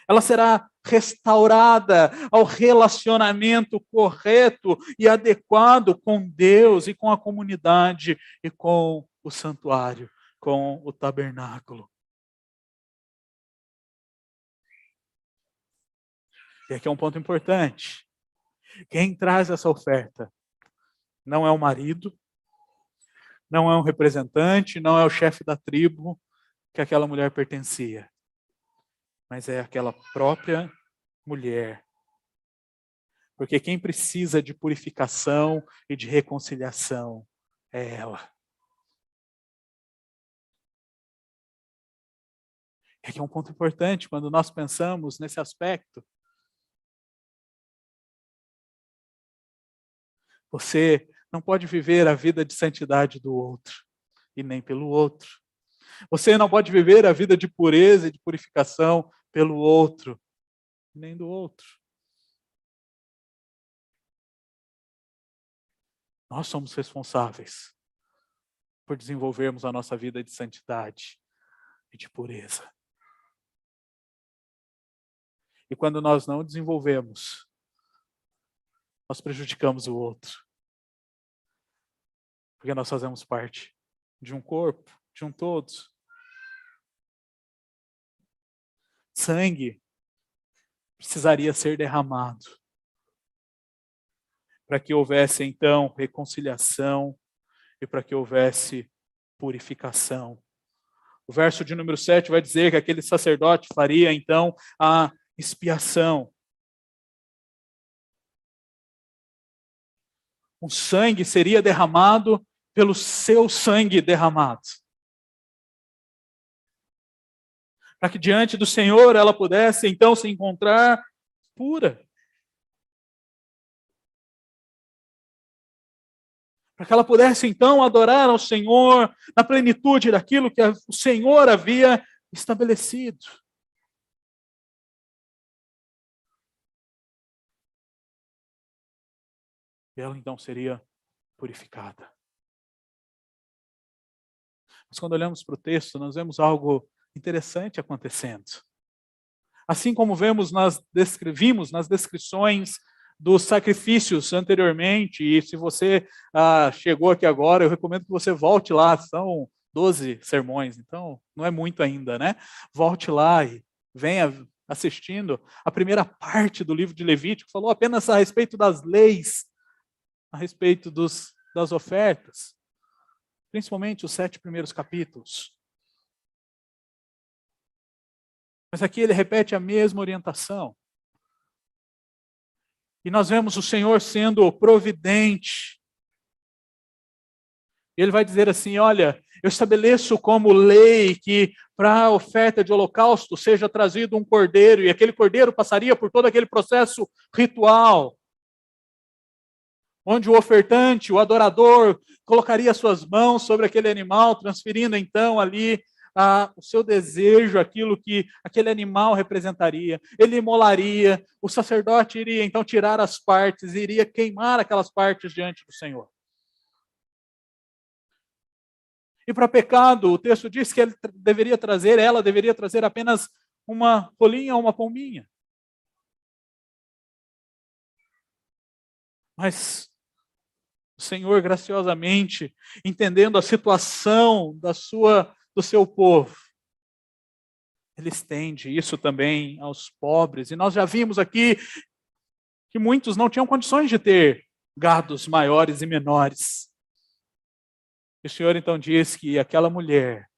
Ela será restaurada ao relacionamento correto e adequado com Deus e com a comunidade e com o santuário, com o tabernáculo. E aqui é um ponto importante. Quem traz essa oferta não é o marido, não é um representante, não é o chefe da tribo que aquela mulher pertencia, mas é aquela própria mulher. Porque quem precisa de purificação e de reconciliação é ela. É que é um ponto importante quando nós pensamos nesse aspecto. Você não pode viver a vida de santidade do outro e nem pelo outro. Você não pode viver a vida de pureza e de purificação pelo outro, nem do outro. Nós somos responsáveis por desenvolvermos a nossa vida de santidade e de pureza. E quando nós não desenvolvemos, nós prejudicamos o outro. Porque nós fazemos parte de um corpo, de um todo. Sangue precisaria ser derramado para que houvesse, então, reconciliação e para que houvesse purificação. O verso de número 7 vai dizer que aquele sacerdote faria, então, a expiação. O sangue seria derramado pelo seu sangue derramado. Para que diante do Senhor ela pudesse, então, se encontrar pura. Para que ela pudesse, então, adorar ao Senhor na plenitude daquilo que o Senhor havia estabelecido. E ela, então, seria purificada. Mas quando olhamos para o texto, nós vemos algo interessante acontecendo. Assim como vimos nas descrições dos sacrifícios anteriormente, e se você chegou aqui agora, eu recomendo que você volte lá, são 12 sermões, então não é muito ainda, né? Volte lá e venha assistindo a primeira parte do livro de Levítico, falou apenas a respeito das leis, a respeito das ofertas, principalmente os 7 primeiros capítulos. Mas aqui ele repete a mesma orientação. E nós vemos o Senhor sendo providente. Ele vai dizer assim, olha, eu estabeleço como lei que para a oferta de holocausto seja trazido um cordeiro, e aquele cordeiro passaria por todo aquele processo ritual, onde o ofertante, o adorador, colocaria suas mãos sobre aquele animal, transferindo então ali o seu desejo, aquilo que aquele animal representaria. Ele imolaria, o sacerdote iria então tirar as partes, iria queimar aquelas partes diante do Senhor. E para pecado, o texto diz que ela deveria trazer apenas uma rolinha ou uma pombinha. Mas o Senhor, graciosamente, entendendo a situação do seu povo, Ele estende isso também aos pobres. E nós já vimos aqui que muitos não tinham condições de ter gados maiores e menores. E o Senhor então diz que aquela mulher,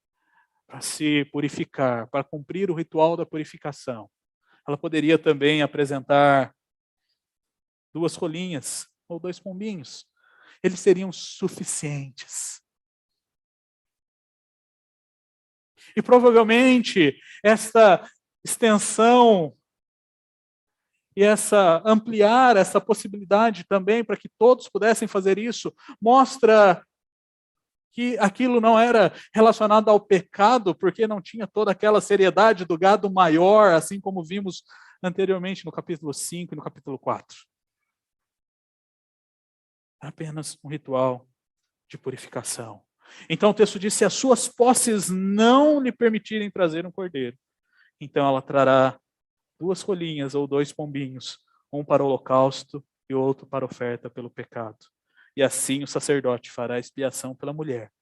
para se purificar, para cumprir o ritual da purificação, ela poderia também apresentar 2 rolinhas ou 2 pombinhos. Eles seriam suficientes. E provavelmente essa extensão e ampliar essa possibilidade também para que todos pudessem fazer isso, mostra que aquilo não era relacionado ao pecado, porque não tinha toda aquela seriedade do gado maior, assim como vimos anteriormente no capítulo 5 e no capítulo 4. Era apenas um ritual de purificação. Então o texto diz: se as suas posses não lhe permitirem trazer um cordeiro, então ela trará 2 rolinhas ou 2 pombinhos, um para o holocausto e outro para a oferta pelo pecado. E assim o sacerdote fará expiação pela mulher,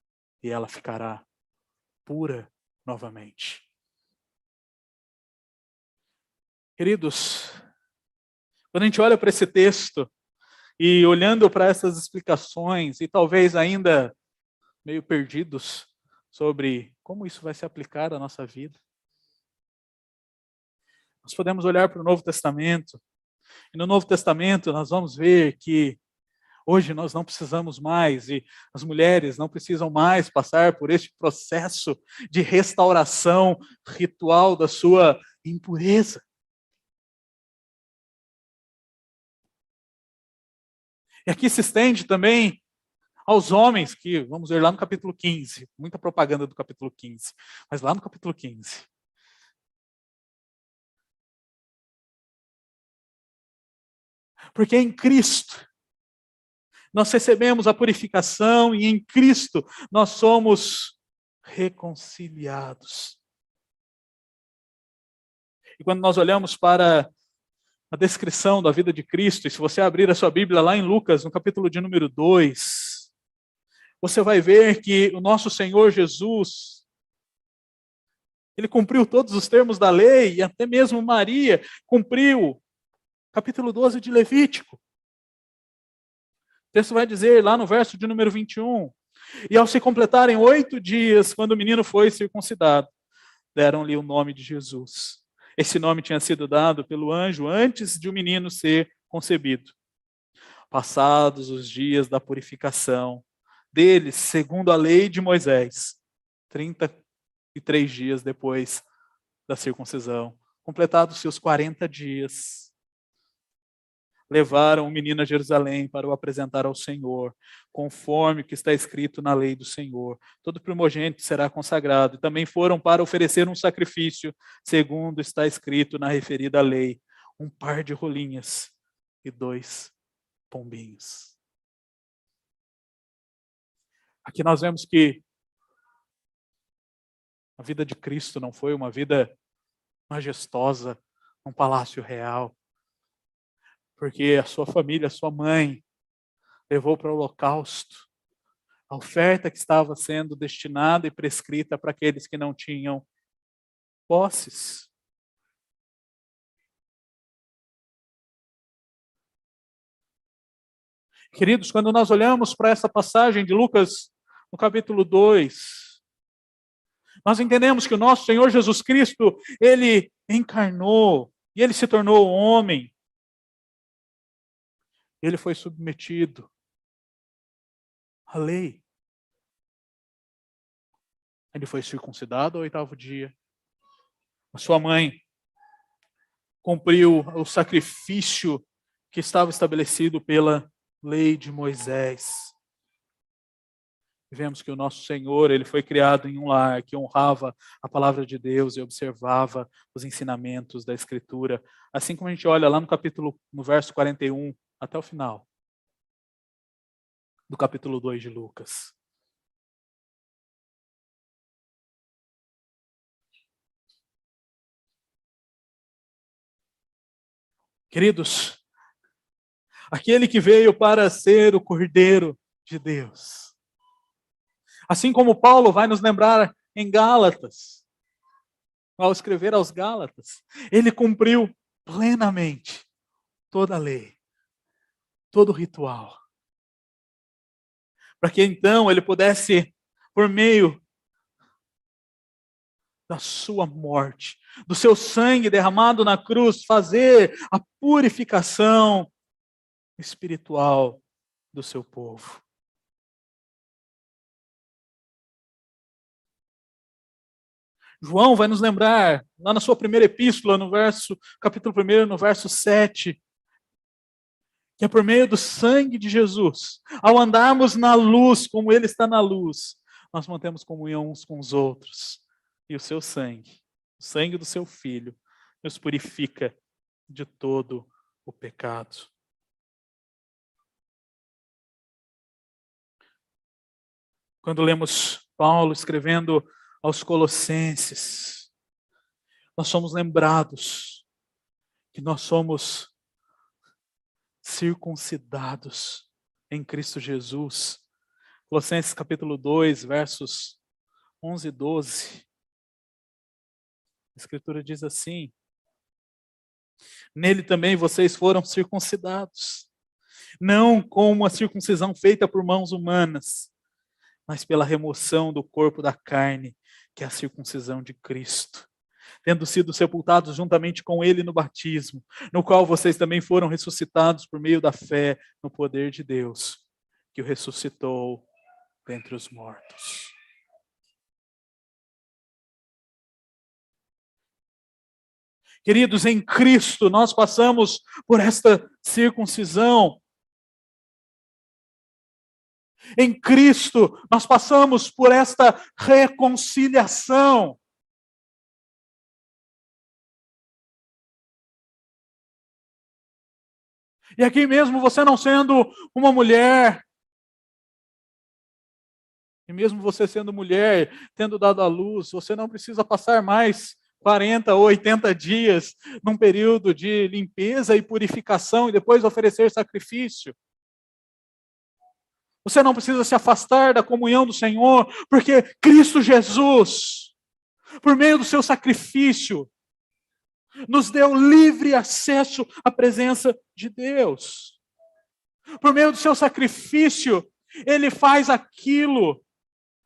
e ela ficará pura novamente. Queridos, quando a gente olha para esse texto, e olhando para essas explicações, e talvez ainda meio perdidos sobre como isso vai se aplicar à nossa vida, nós podemos olhar para o Novo Testamento, e no Novo Testamento nós vamos ver que hoje nós não precisamos mais, e as mulheres não precisam mais passar por este processo de restauração ritual da sua impureza. E aqui se estende também aos homens, que vamos ver lá no capítulo 15, muita propaganda do capítulo 15, mas lá no capítulo 15. Porque em Cristo nós recebemos a purificação e em Cristo nós somos reconciliados. E quando nós olhamos para a descrição da vida de Cristo, e se você abrir a sua Bíblia lá em Lucas, no capítulo de número 2, você vai ver que o nosso Senhor Jesus, ele cumpriu todos os termos da lei, e até mesmo Maria cumpriu capítulo 12 de Levítico. O texto vai dizer lá no verso de número 21, e ao se completarem 8 dias, quando o menino foi circuncidado, deram-lhe o nome de Jesus. Esse nome tinha sido dado pelo anjo antes de o menino ser concebido. Passados os dias da purificação deles, segundo a lei de Moisés, 33 dias depois da circuncisão, completados seus 40 dias, levaram o menino a Jerusalém para o apresentar ao Senhor, conforme o que está escrito na lei do Senhor. Todo primogênito será consagrado. E também foram para oferecer um sacrifício, segundo está escrito na referida lei, 1 par de rolinhas e 2 pombinhos. Aqui nós vemos que a vida de Cristo não foi uma vida majestosa, num palácio real, porque a sua família, a sua mãe, levou para o holocausto a oferta que estava sendo destinada e prescrita para aqueles que não tinham posses. Queridos, quando nós olhamos para essa passagem de Lucas, no capítulo 2, nós entendemos que o nosso Senhor Jesus Cristo, ele encarnou e ele se tornou homem. Ele foi submetido à lei. Ele foi circuncidado ao 8º dia. A sua mãe cumpriu o sacrifício que estava estabelecido pela lei de Moisés. Vemos que o nosso Senhor, ele foi criado em um lar que honrava a palavra de Deus e observava os ensinamentos da Escritura. Assim como a gente olha lá no verso 41, até o final do capítulo 2 de Lucas. Queridos, aquele que veio para ser o Cordeiro de Deus. Assim como Paulo vai nos lembrar em Gálatas, ao escrever aos Gálatas, ele cumpriu plenamente toda a lei, todo o ritual, para que então ele pudesse, por meio da sua morte, do seu sangue derramado na cruz, fazer a purificação espiritual do seu povo. João vai nos lembrar, lá na sua primeira epístola, capítulo 1, no verso 7, que é por meio do sangue de Jesus, ao andarmos na luz, como Ele está na luz, nós mantemos comunhão uns com os outros. E o seu sangue, o sangue do seu Filho, nos purifica de todo o pecado. Quando lemos Paulo escrevendo aos Colossenses, nós somos lembrados que nós somos circuncidados em Cristo Jesus. Colossenses capítulo 2, versos 11 e 12. A Escritura diz assim: nele também vocês foram circuncidados, não com uma circuncisão feita por mãos humanas, mas pela remoção do corpo da carne, que é a circuncisão de Cristo, tendo sido sepultados juntamente com Ele no batismo, no qual vocês também foram ressuscitados por meio da fé no poder de Deus, que o ressuscitou dentre os mortos. Queridos, em Cristo nós passamos por esta circuncisão. Em Cristo, nós passamos por esta reconciliação. E aqui mesmo, você não sendo uma mulher, e mesmo você sendo mulher, tendo dado à luz, você não precisa passar mais 40 ou 80 dias num período de limpeza e purificação e depois oferecer sacrifício. Você não precisa se afastar da comunhão do Senhor, porque Cristo Jesus, por meio do seu sacrifício, nos deu livre acesso à presença de Deus. Por meio do seu sacrifício, Ele faz aquilo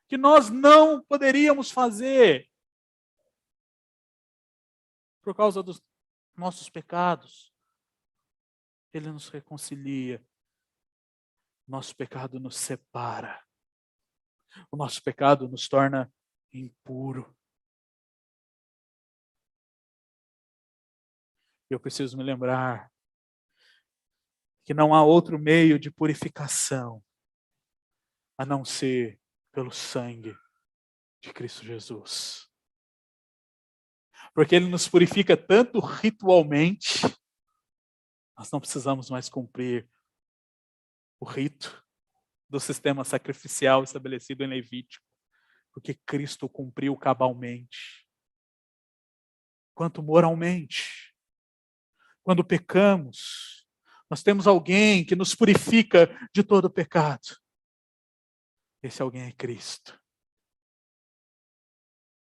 que nós não poderíamos fazer por causa dos nossos pecados. Ele nos reconcilia. Nosso pecado nos separa. O nosso pecado nos torna impuro. Eu preciso me lembrar que não há outro meio de purificação a não ser pelo sangue de Cristo Jesus. Porque Ele nos purifica tanto ritualmente, nós não precisamos mais cumprir o rito do sistema sacrificial estabelecido em Levítico, porque Cristo cumpriu cabalmente. Quanto moralmente, quando pecamos, nós temos alguém que nos purifica de todo pecado. Esse alguém é Cristo.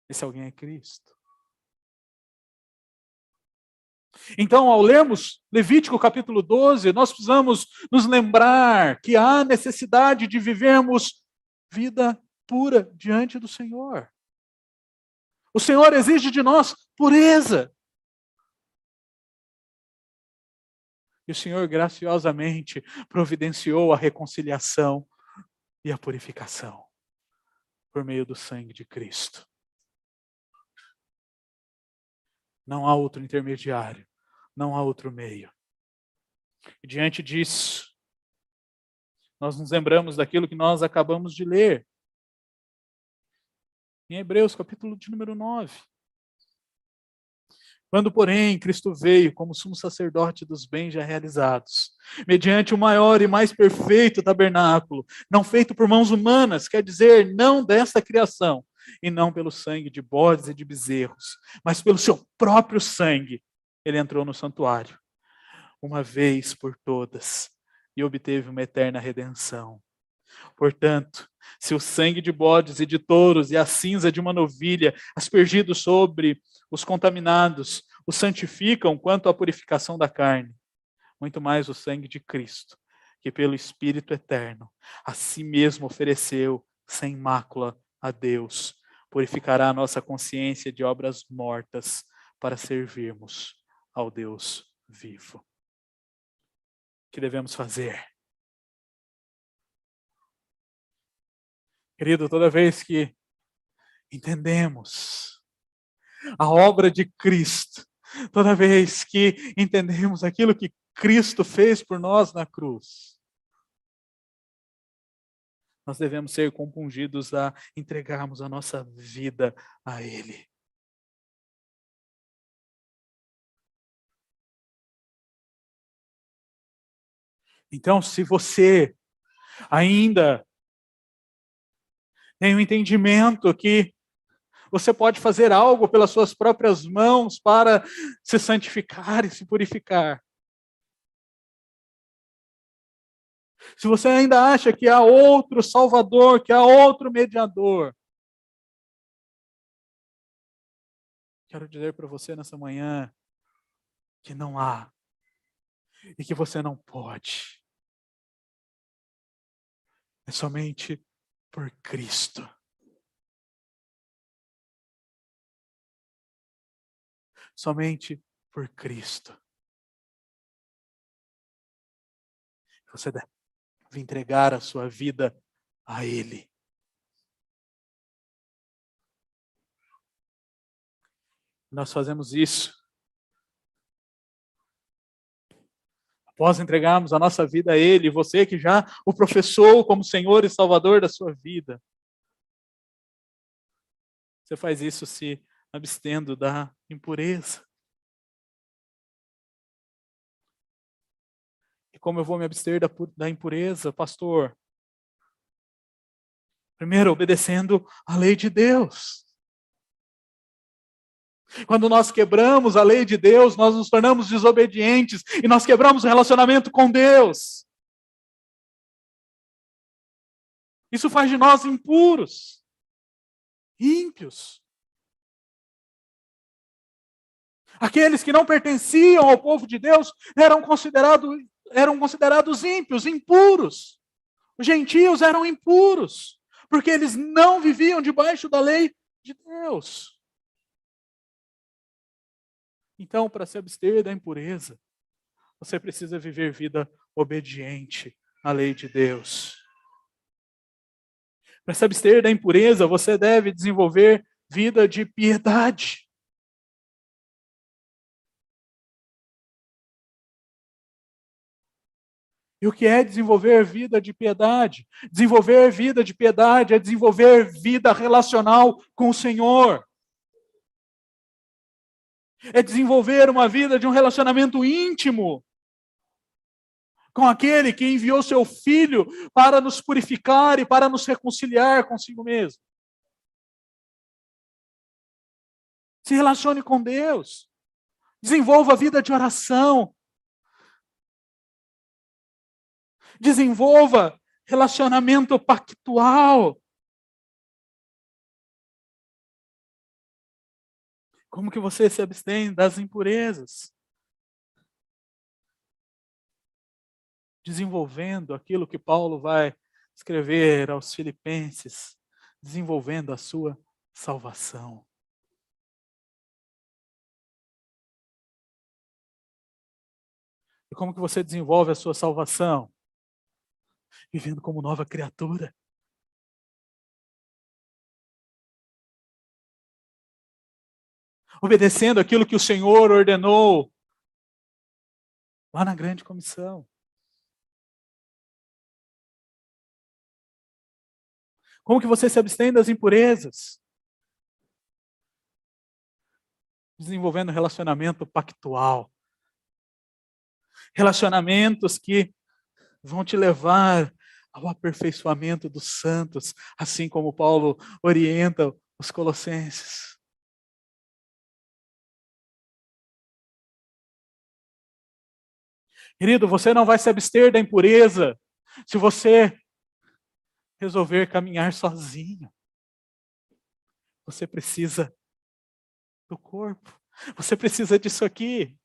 Esse alguém é Cristo. Então, ao lermos Levítico capítulo 12, nós precisamos nos lembrar que há necessidade de vivermos vida pura diante do Senhor. O Senhor exige de nós pureza. E o Senhor graciosamente providenciou a reconciliação e a purificação por meio do sangue de Cristo. Não há outro intermediário, não há outro meio. E diante disso, nós nos lembramos daquilo que nós acabamos de ler. Em Hebreus, capítulo de número 9. Quando, porém, Cristo veio como sumo sacerdote dos bens já realizados, mediante o maior e mais perfeito tabernáculo, não feito por mãos humanas, quer dizer, não desta criação, e não pelo sangue de bodes e de bezerros, mas pelo seu próprio sangue, ele entrou no santuário, uma vez por todas, e obteve uma eterna redenção. Portanto, se o sangue de bodes e de touros e a cinza de uma novilha, aspergidos sobre os contaminados, os santificam quanto à purificação da carne, muito mais o sangue de Cristo, que pelo Espírito eterno, a si mesmo ofereceu sem mácula a Deus, purificará a nossa consciência de obras mortas para servirmos ao Deus vivo. O que devemos fazer? Querido, toda vez que entendemos a obra de Cristo, toda vez que entendemos aquilo que Cristo fez por nós na cruz, nós devemos ser compungidos a entregarmos a nossa vida a Ele. Então, se você ainda tem o entendimento que você pode fazer algo pelas suas próprias mãos para se santificar e se purificar, se você ainda acha que há outro Salvador, que há outro mediador, quero dizer para você nessa manhã que não há e que você não pode. É somente por Cristo. Somente por Cristo. Você deve entregar a sua vida a Ele. Nós fazemos isso após entregarmos a nossa vida a Ele, você que já o professou como Senhor e Salvador da sua vida. Você faz isso se abstendo da impureza. E como eu vou me abster da impureza, pastor? Primeiro, obedecendo a lei de Deus. Quando nós quebramos a lei de Deus, nós nos tornamos desobedientes e nós quebramos o relacionamento com Deus. Isso faz de nós impuros, ímpios. Aqueles que não pertenciam ao povo de Deus eram considerados ímpios, impuros. Os gentios eram impuros, porque eles não viviam debaixo da lei de Deus. Então, para se abster da impureza, você precisa viver vida obediente à lei de Deus. Para se abster da impureza, você deve desenvolver vida de piedade. E o que é desenvolver vida de piedade? Desenvolver vida de piedade é desenvolver vida relacional com o Senhor. É desenvolver uma vida de um relacionamento íntimo com aquele que enviou seu Filho para nos purificar e para nos reconciliar consigo mesmo. Se relacione com Deus. Desenvolva a vida de oração. Desenvolva relacionamento pactual. Como que você se abstém das impurezas? Desenvolvendo aquilo que Paulo vai escrever aos Filipenses, desenvolvendo a sua salvação. E como que você desenvolve a sua salvação? Vivendo como nova criatura. Obedecendo aquilo que o Senhor ordenou lá na grande comissão. Como que você se abstém das impurezas? Desenvolvendo relacionamento pactual. Relacionamentos que vão te levar ao aperfeiçoamento dos santos, assim como Paulo orienta os colossenses. Querido, você não vai se abster da impureza se você resolver caminhar sozinho. Você precisa do corpo. Você precisa disso aqui.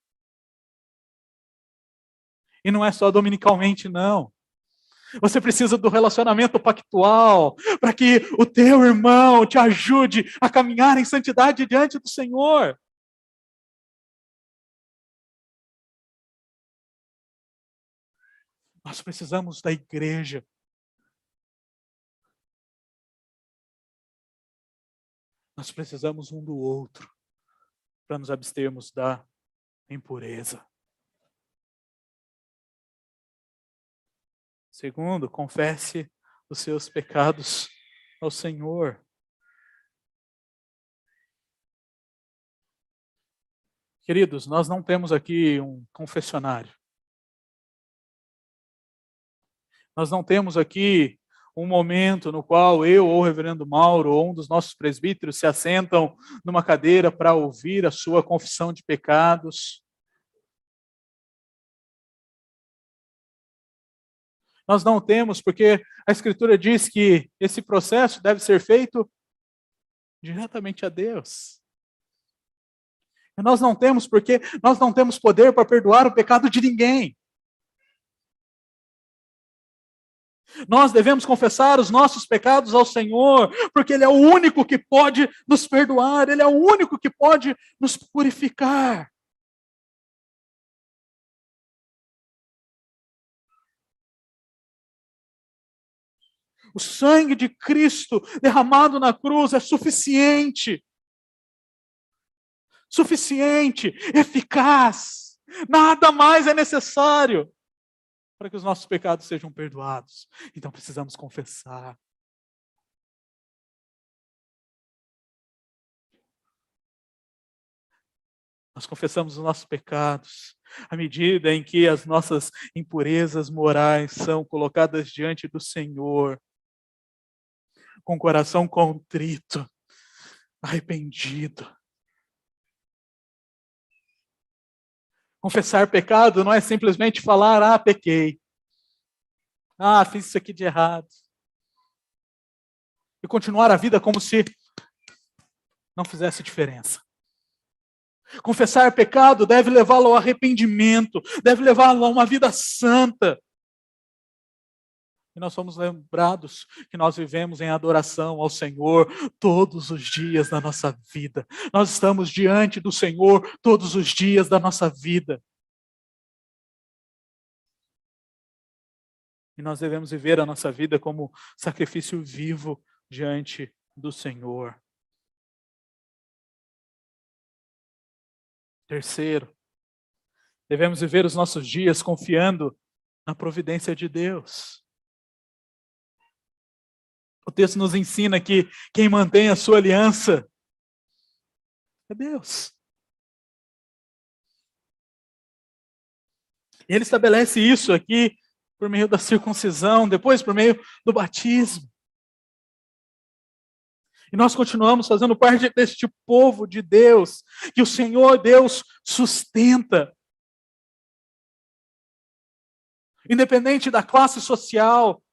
E não é só dominicalmente, não. Você precisa do relacionamento pactual para que o teu irmão te ajude a caminhar em santidade diante do Senhor. Nós precisamos da igreja. Nós precisamos um do outro para nos abstermos da impureza. Segundo, confesse os seus pecados ao Senhor. Queridos, nós não temos aqui um confessionário. Nós não temos aqui um momento no qual eu ou o reverendo Mauro ou um dos nossos presbíteros se assentam numa cadeira para ouvir a sua confissão de pecados. Nós não temos, porque a Escritura diz que esse processo deve ser feito diretamente a Deus. E nós não temos, porque nós não temos poder para perdoar o pecado de ninguém. Nós devemos confessar os nossos pecados ao Senhor, porque Ele é o único que pode nos perdoar, Ele é o único que pode nos purificar. O sangue de Cristo derramado na cruz é suficiente. Suficiente, eficaz. Nada mais é necessário para que os nossos pecados sejam perdoados. Então precisamos confessar. Nós confessamos os nossos pecados à medida em que as nossas impurezas morais são colocadas diante do Senhor, com o coração contrito, arrependido. Confessar pecado não é simplesmente falar, pequei. Fiz isso aqui de errado. E continuar a vida como se não fizesse diferença. Confessar pecado deve levá-lo ao arrependimento, deve levá-lo a uma vida santa. E nós somos lembrados que nós vivemos em adoração ao Senhor todos os dias da nossa vida. Nós estamos diante do Senhor todos os dias da nossa vida. E nós devemos viver a nossa vida como sacrifício vivo diante do Senhor. Terceiro, devemos viver os nossos dias confiando na providência de Deus. O texto nos ensina que quem mantém a sua aliança é Deus. E Ele estabelece isso aqui por meio da circuncisão, depois por meio do batismo. E nós continuamos fazendo parte deste povo de Deus, que o Senhor Deus sustenta. Independente da classe social,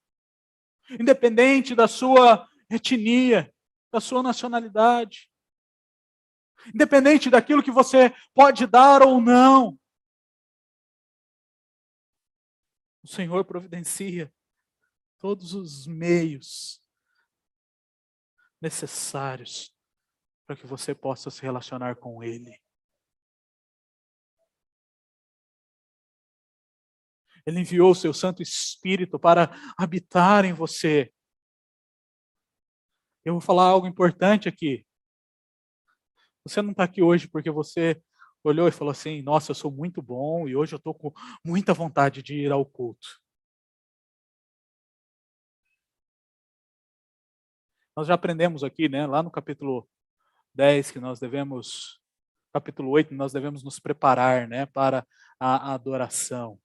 independente da sua etnia, da sua nacionalidade, independente daquilo que você pode dar ou não, o Senhor providencia todos os meios necessários para que você possa se relacionar com Ele. Ele enviou o seu Santo Espírito para habitar em você. Eu vou falar algo importante aqui. Você não está aqui hoje porque você olhou e falou assim, nossa, eu sou muito bom e hoje eu estou com muita vontade de ir ao culto. Nós já aprendemos aqui, né, lá no capítulo 10, que nós devemos, capítulo 8, nós devemos nos preparar, né, para a adoração.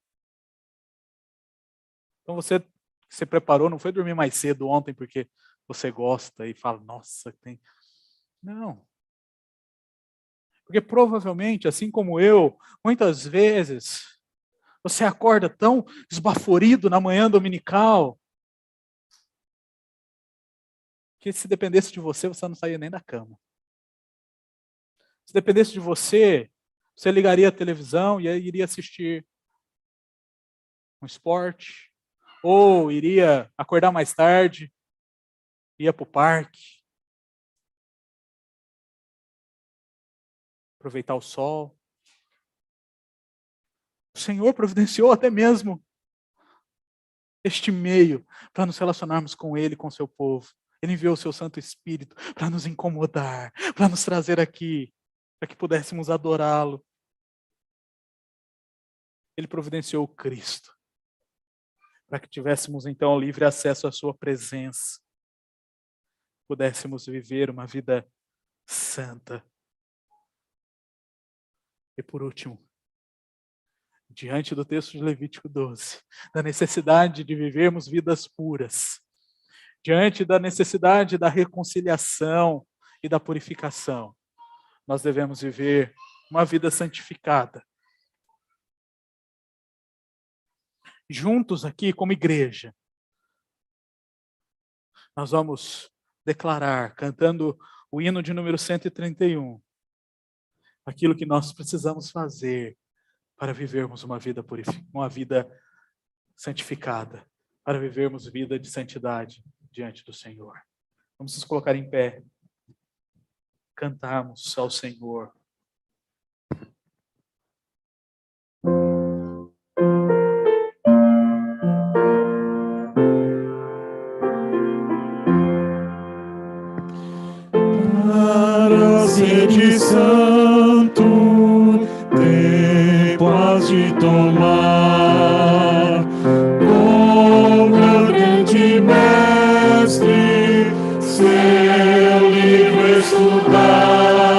Então você se preparou, não foi dormir mais cedo ontem porque você gosta e fala, nossa, tem... Não. Porque provavelmente, assim como eu, muitas vezes, você acorda tão esbaforido na manhã dominical, que se dependesse de você, você não saía nem da cama. Se dependesse de você, você ligaria a televisão e aí iria assistir um esporte, ou iria acordar mais tarde, ia para o parque, aproveitar o sol. O Senhor providenciou até mesmo este meio para nos relacionarmos com Ele, com o seu povo. Ele enviou o seu Santo Espírito para nos incomodar, para nos trazer aqui, para que pudéssemos adorá-lo. Ele providenciou o Cristo, para que tivéssemos então livre acesso à sua presença, pudéssemos viver uma vida santa. E por último, diante do texto de Levítico 12, da necessidade de vivermos vidas puras, diante da necessidade da reconciliação e da purificação, nós devemos viver uma vida santificada. Juntos aqui, como igreja, nós vamos declarar, cantando o hino de número 131, aquilo que nós precisamos fazer para vivermos uma vida santificada, para vivermos vida de santidade diante do Senhor. Vamos nos colocar em pé, cantarmos ao Senhor. Para ser santo, tempo has de tomar, com grande mestre, seu livro estudar,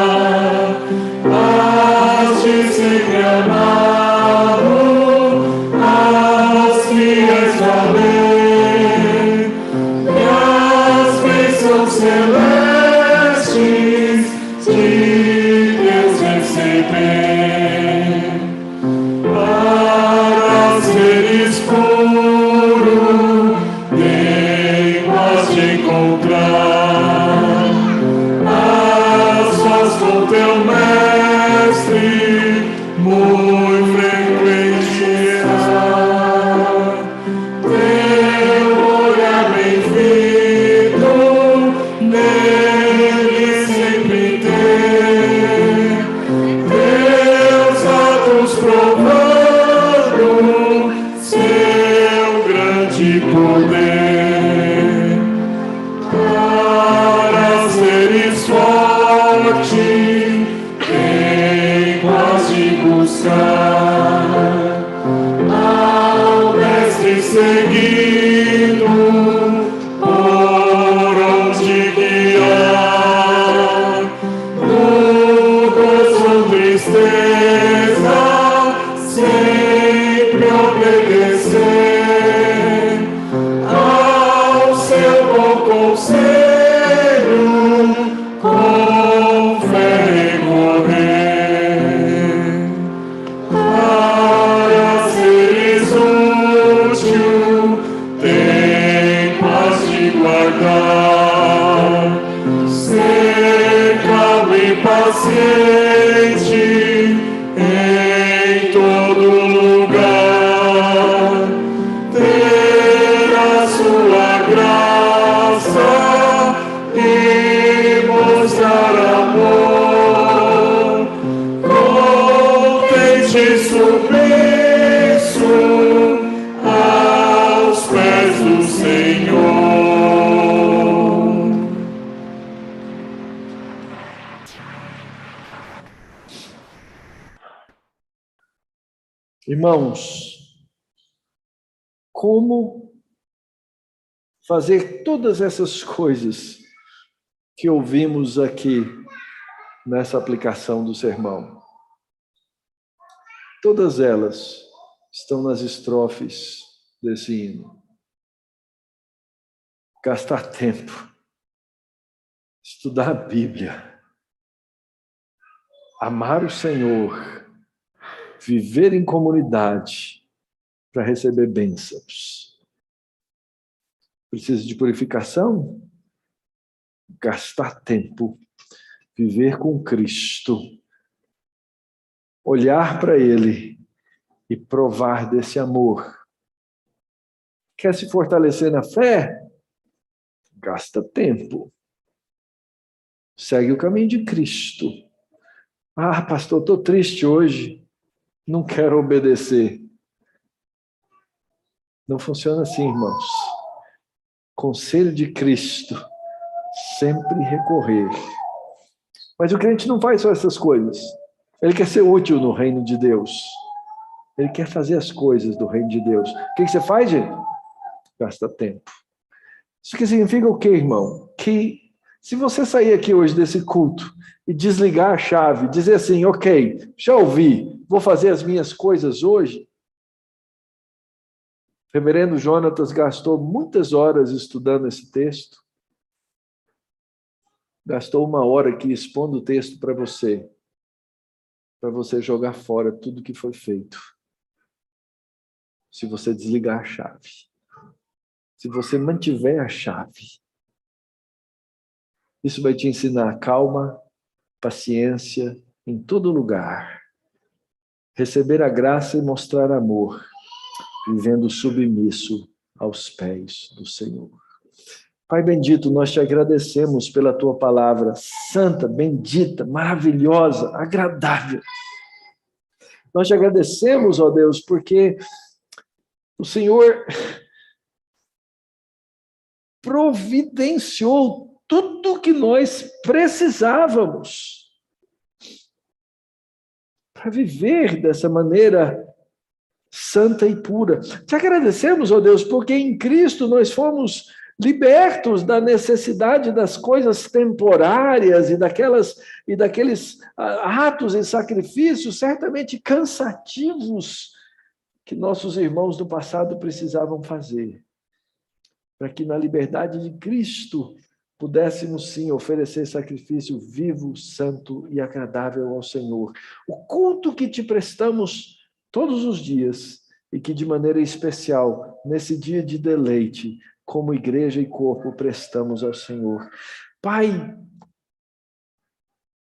has de sempre amá-lo, as fiéis valer, e as bênçãos celestes de Deus receber. Para seres puro, tempo has de encontrar as sós com teu mestre, muito frequente será. Teu olhar bem fito, nele sempre ter, teus atos provando seu grande poder. Para seres forte, tempo has de buscar, ao mestre seguindo, por onde guiar, no gozo ou tristeza, sempre obedecer ao seu bom conselho, com fé recorrer. Para seres útil, tempo has de guardar, ser calmo e paciente em todo lugar, ter a sua graça e mostrar amor, contente e submisso aos pés do Senhor. Irmãos, como fazer todas essas coisas que ouvimos aqui nessa aplicação do sermão? Todas elas estão nas estrofes desse hino. Gastar tempo, estudar a Bíblia, amar o Senhor, viver em comunidade para receber bênçãos. Precisa de purificação? Gastar tempo, viver com Cristo, olhar para Ele e provar desse amor Quer se fortalecer na fé? Gasta tempo. Segue o caminho de Cristo. Ah, pastor, estou triste hoje. Não quero obedecer. Não funciona assim, irmãos. Conselho de Cristo. Sempre recorrer. Mas o crente não faz só essas coisas. Ele quer ser útil no reino de Deus. Ele quer fazer as coisas do reino de Deus. O que você faz, gente? Gasta tempo. Isso que significa o quê, irmão? Que se você sair aqui hoje desse culto e desligar a chave, dizer assim, ok, já ouvi, vou fazer as minhas coisas hoje. O reverendo Jonatas gastou muitas horas estudando esse texto. Gastou 1 hora aqui expondo o texto para você jogar fora tudo que foi feito. Se você desligar a chave. Se você mantiver a chave. Isso vai te ensinar calma, paciência em todo lugar. Receber a graça e mostrar amor, vivendo submisso aos pés do Senhor. Pai bendito, nós te agradecemos pela tua palavra santa, bendita, maravilhosa, agradável. Nós te agradecemos, ó Deus, porque o Senhor providenciou tudo o que nós precisávamos para viver dessa maneira santa e pura. Te agradecemos, ó Deus, porque em Cristo nós fomos libertos da necessidade das coisas temporárias e daqueles atos e sacrifícios certamente cansativos que nossos irmãos do passado precisavam fazer, para que na liberdade de Cristo pudéssemos sim oferecer sacrifício vivo, santo e agradável ao Senhor. O culto que te prestamos todos os dias e que de maneira especial, nesse dia de deleite, como igreja e corpo, prestamos ao Senhor. Pai,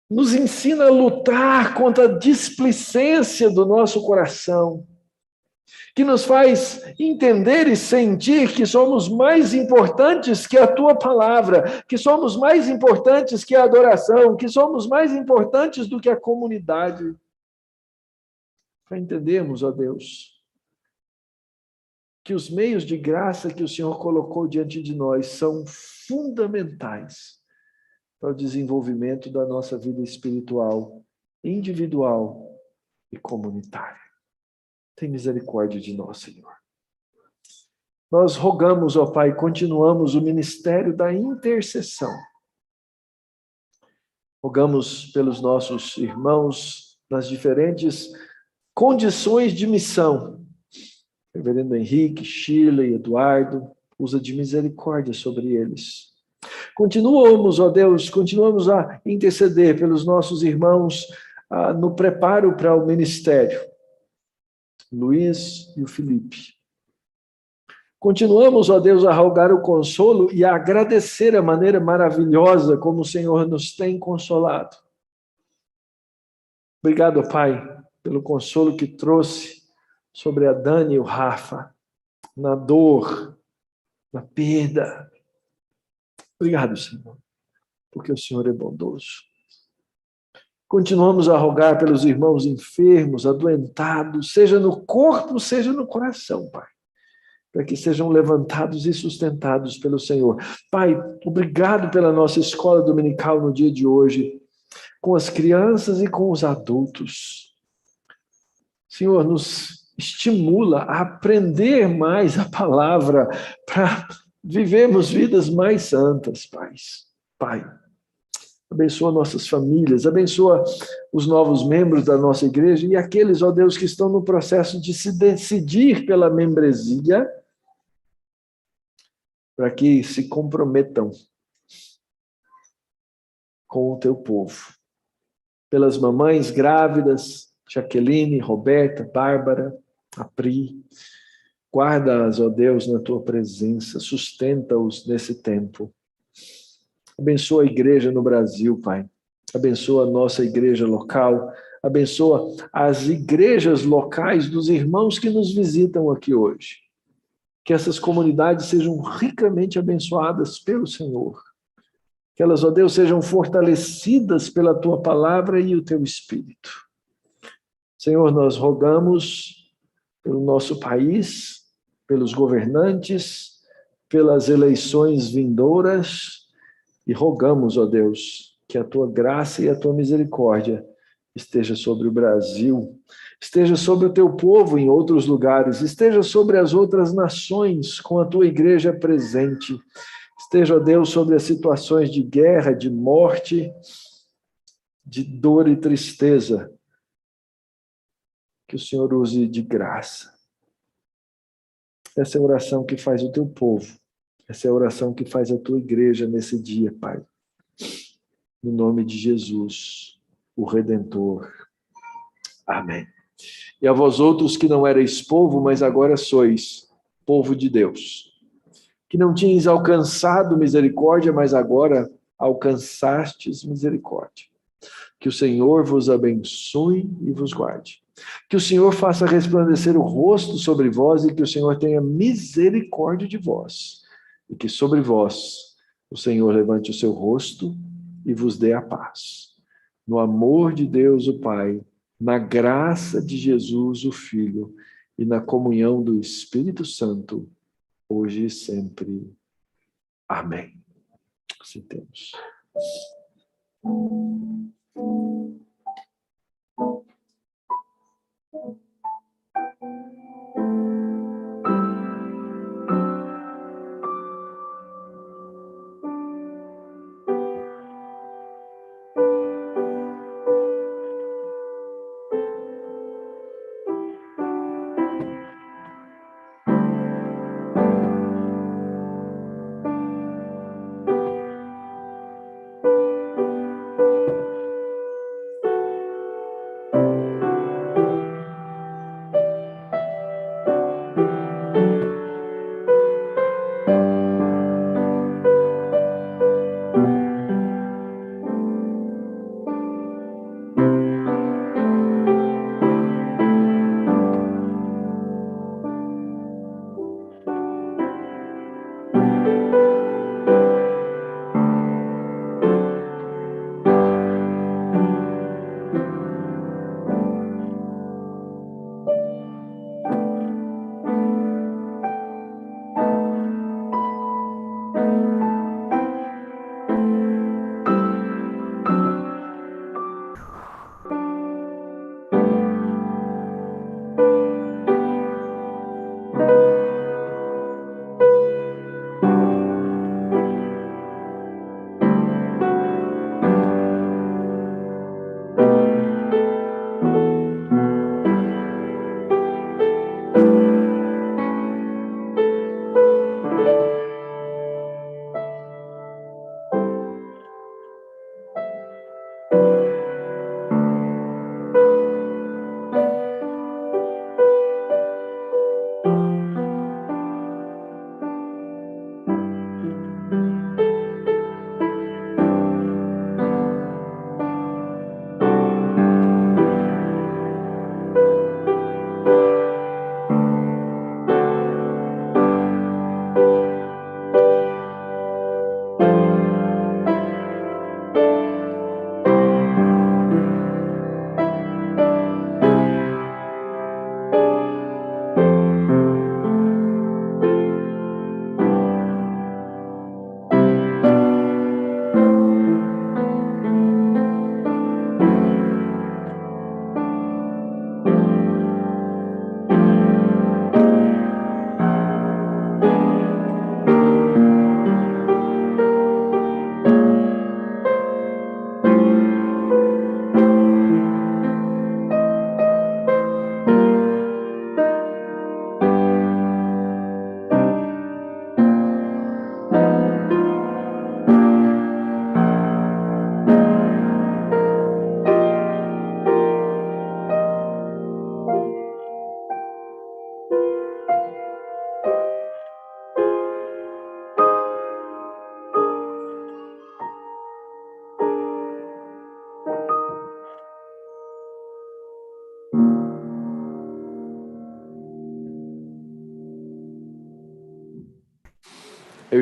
nos ensina a lutar contra a displicência do nosso coração, que nos faz entender e sentir que somos mais importantes que a tua palavra, que somos mais importantes que a adoração, que somos mais importantes do que a comunidade. Para entendermos, ó Deus, que os meios de graça que o Senhor colocou diante de nós são fundamentais para o desenvolvimento da nossa vida espiritual, individual e comunitária. Tem misericórdia de nós, Senhor. Nós rogamos, ó Pai, continuamos o ministério da intercessão. Rogamos pelos nossos irmãos nas diferentes condições de missão. Reverendo Henrique, Sheila e Eduardo, usa de misericórdia sobre eles. Continuamos, ó Deus, continuamos a interceder pelos nossos irmãos no preparo para o ministério. Luiz e o Felipe. Continuamos, ó Deus, a rogar o consolo e a agradecer a maneira maravilhosa como o Senhor nos tem consolado. Obrigado, Pai, pelo consolo que trouxe sobre a Dani e o Rafa, na dor, na perda. Obrigado, Senhor, porque o Senhor é bondoso. Continuamos a rogar pelos irmãos enfermos, adoentados, seja no corpo, seja no coração, Pai, para que sejam levantados e sustentados pelo Senhor. Pai, obrigado pela nossa escola dominical no dia de hoje, com as crianças e com os adultos. Senhor, nos estimula a aprender mais a palavra para vivermos vidas mais santas, Pai. Abençoa nossas famílias, abençoa os novos membros da nossa igreja e aqueles, ó Deus, que estão no processo de se decidir pela membresia, para que se comprometam com o teu povo. Pelas mamães grávidas, Jaqueline, Roberta, Bárbara, Apri, guarda-as, ó Deus, na tua presença, sustenta-os nesse tempo. Abençoa a igreja no Brasil, Pai. Abençoa a nossa igreja local. Abençoa as igrejas locais dos irmãos que nos visitam aqui hoje. que essas comunidades sejam ricamente abençoadas pelo Senhor. Que elas, ó Deus, sejam fortalecidas pela tua palavra e o teu Espírito. Senhor, nós rogamos pelo nosso país, pelos governantes, pelas eleições vindouras, e rogamos, ó Deus, que a tua graça e a tua misericórdia esteja sobre o Brasil, esteja sobre o teu povo em outros lugares, esteja sobre as outras nações com a tua igreja presente, esteja, ó Deus, sobre as situações de guerra, de morte, de dor e tristeza, que o Senhor use de graça. Essa é a oração que faz o teu povo, essa é a oração que faz a tua igreja nesse dia, Pai. No nome de Jesus, o Redentor. Amém. E a vós outros que não erais povo, mas agora sois povo de Deus, que não tinhas alcançado misericórdia, mas agora alcançastes misericórdia. Que o Senhor vos abençoe e vos guarde. Que o Senhor faça resplandecer o rosto sobre vós e que o Senhor tenha misericórdia de vós. E que sobre vós o Senhor levante o seu rosto e vos dê a paz. No amor de Deus o Pai, na graça de Jesus o Filho e na comunhão do Espírito Santo, hoje e sempre. Amém. Sentemos.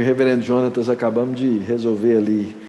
e o reverendo Jonatas acabamos de resolver ali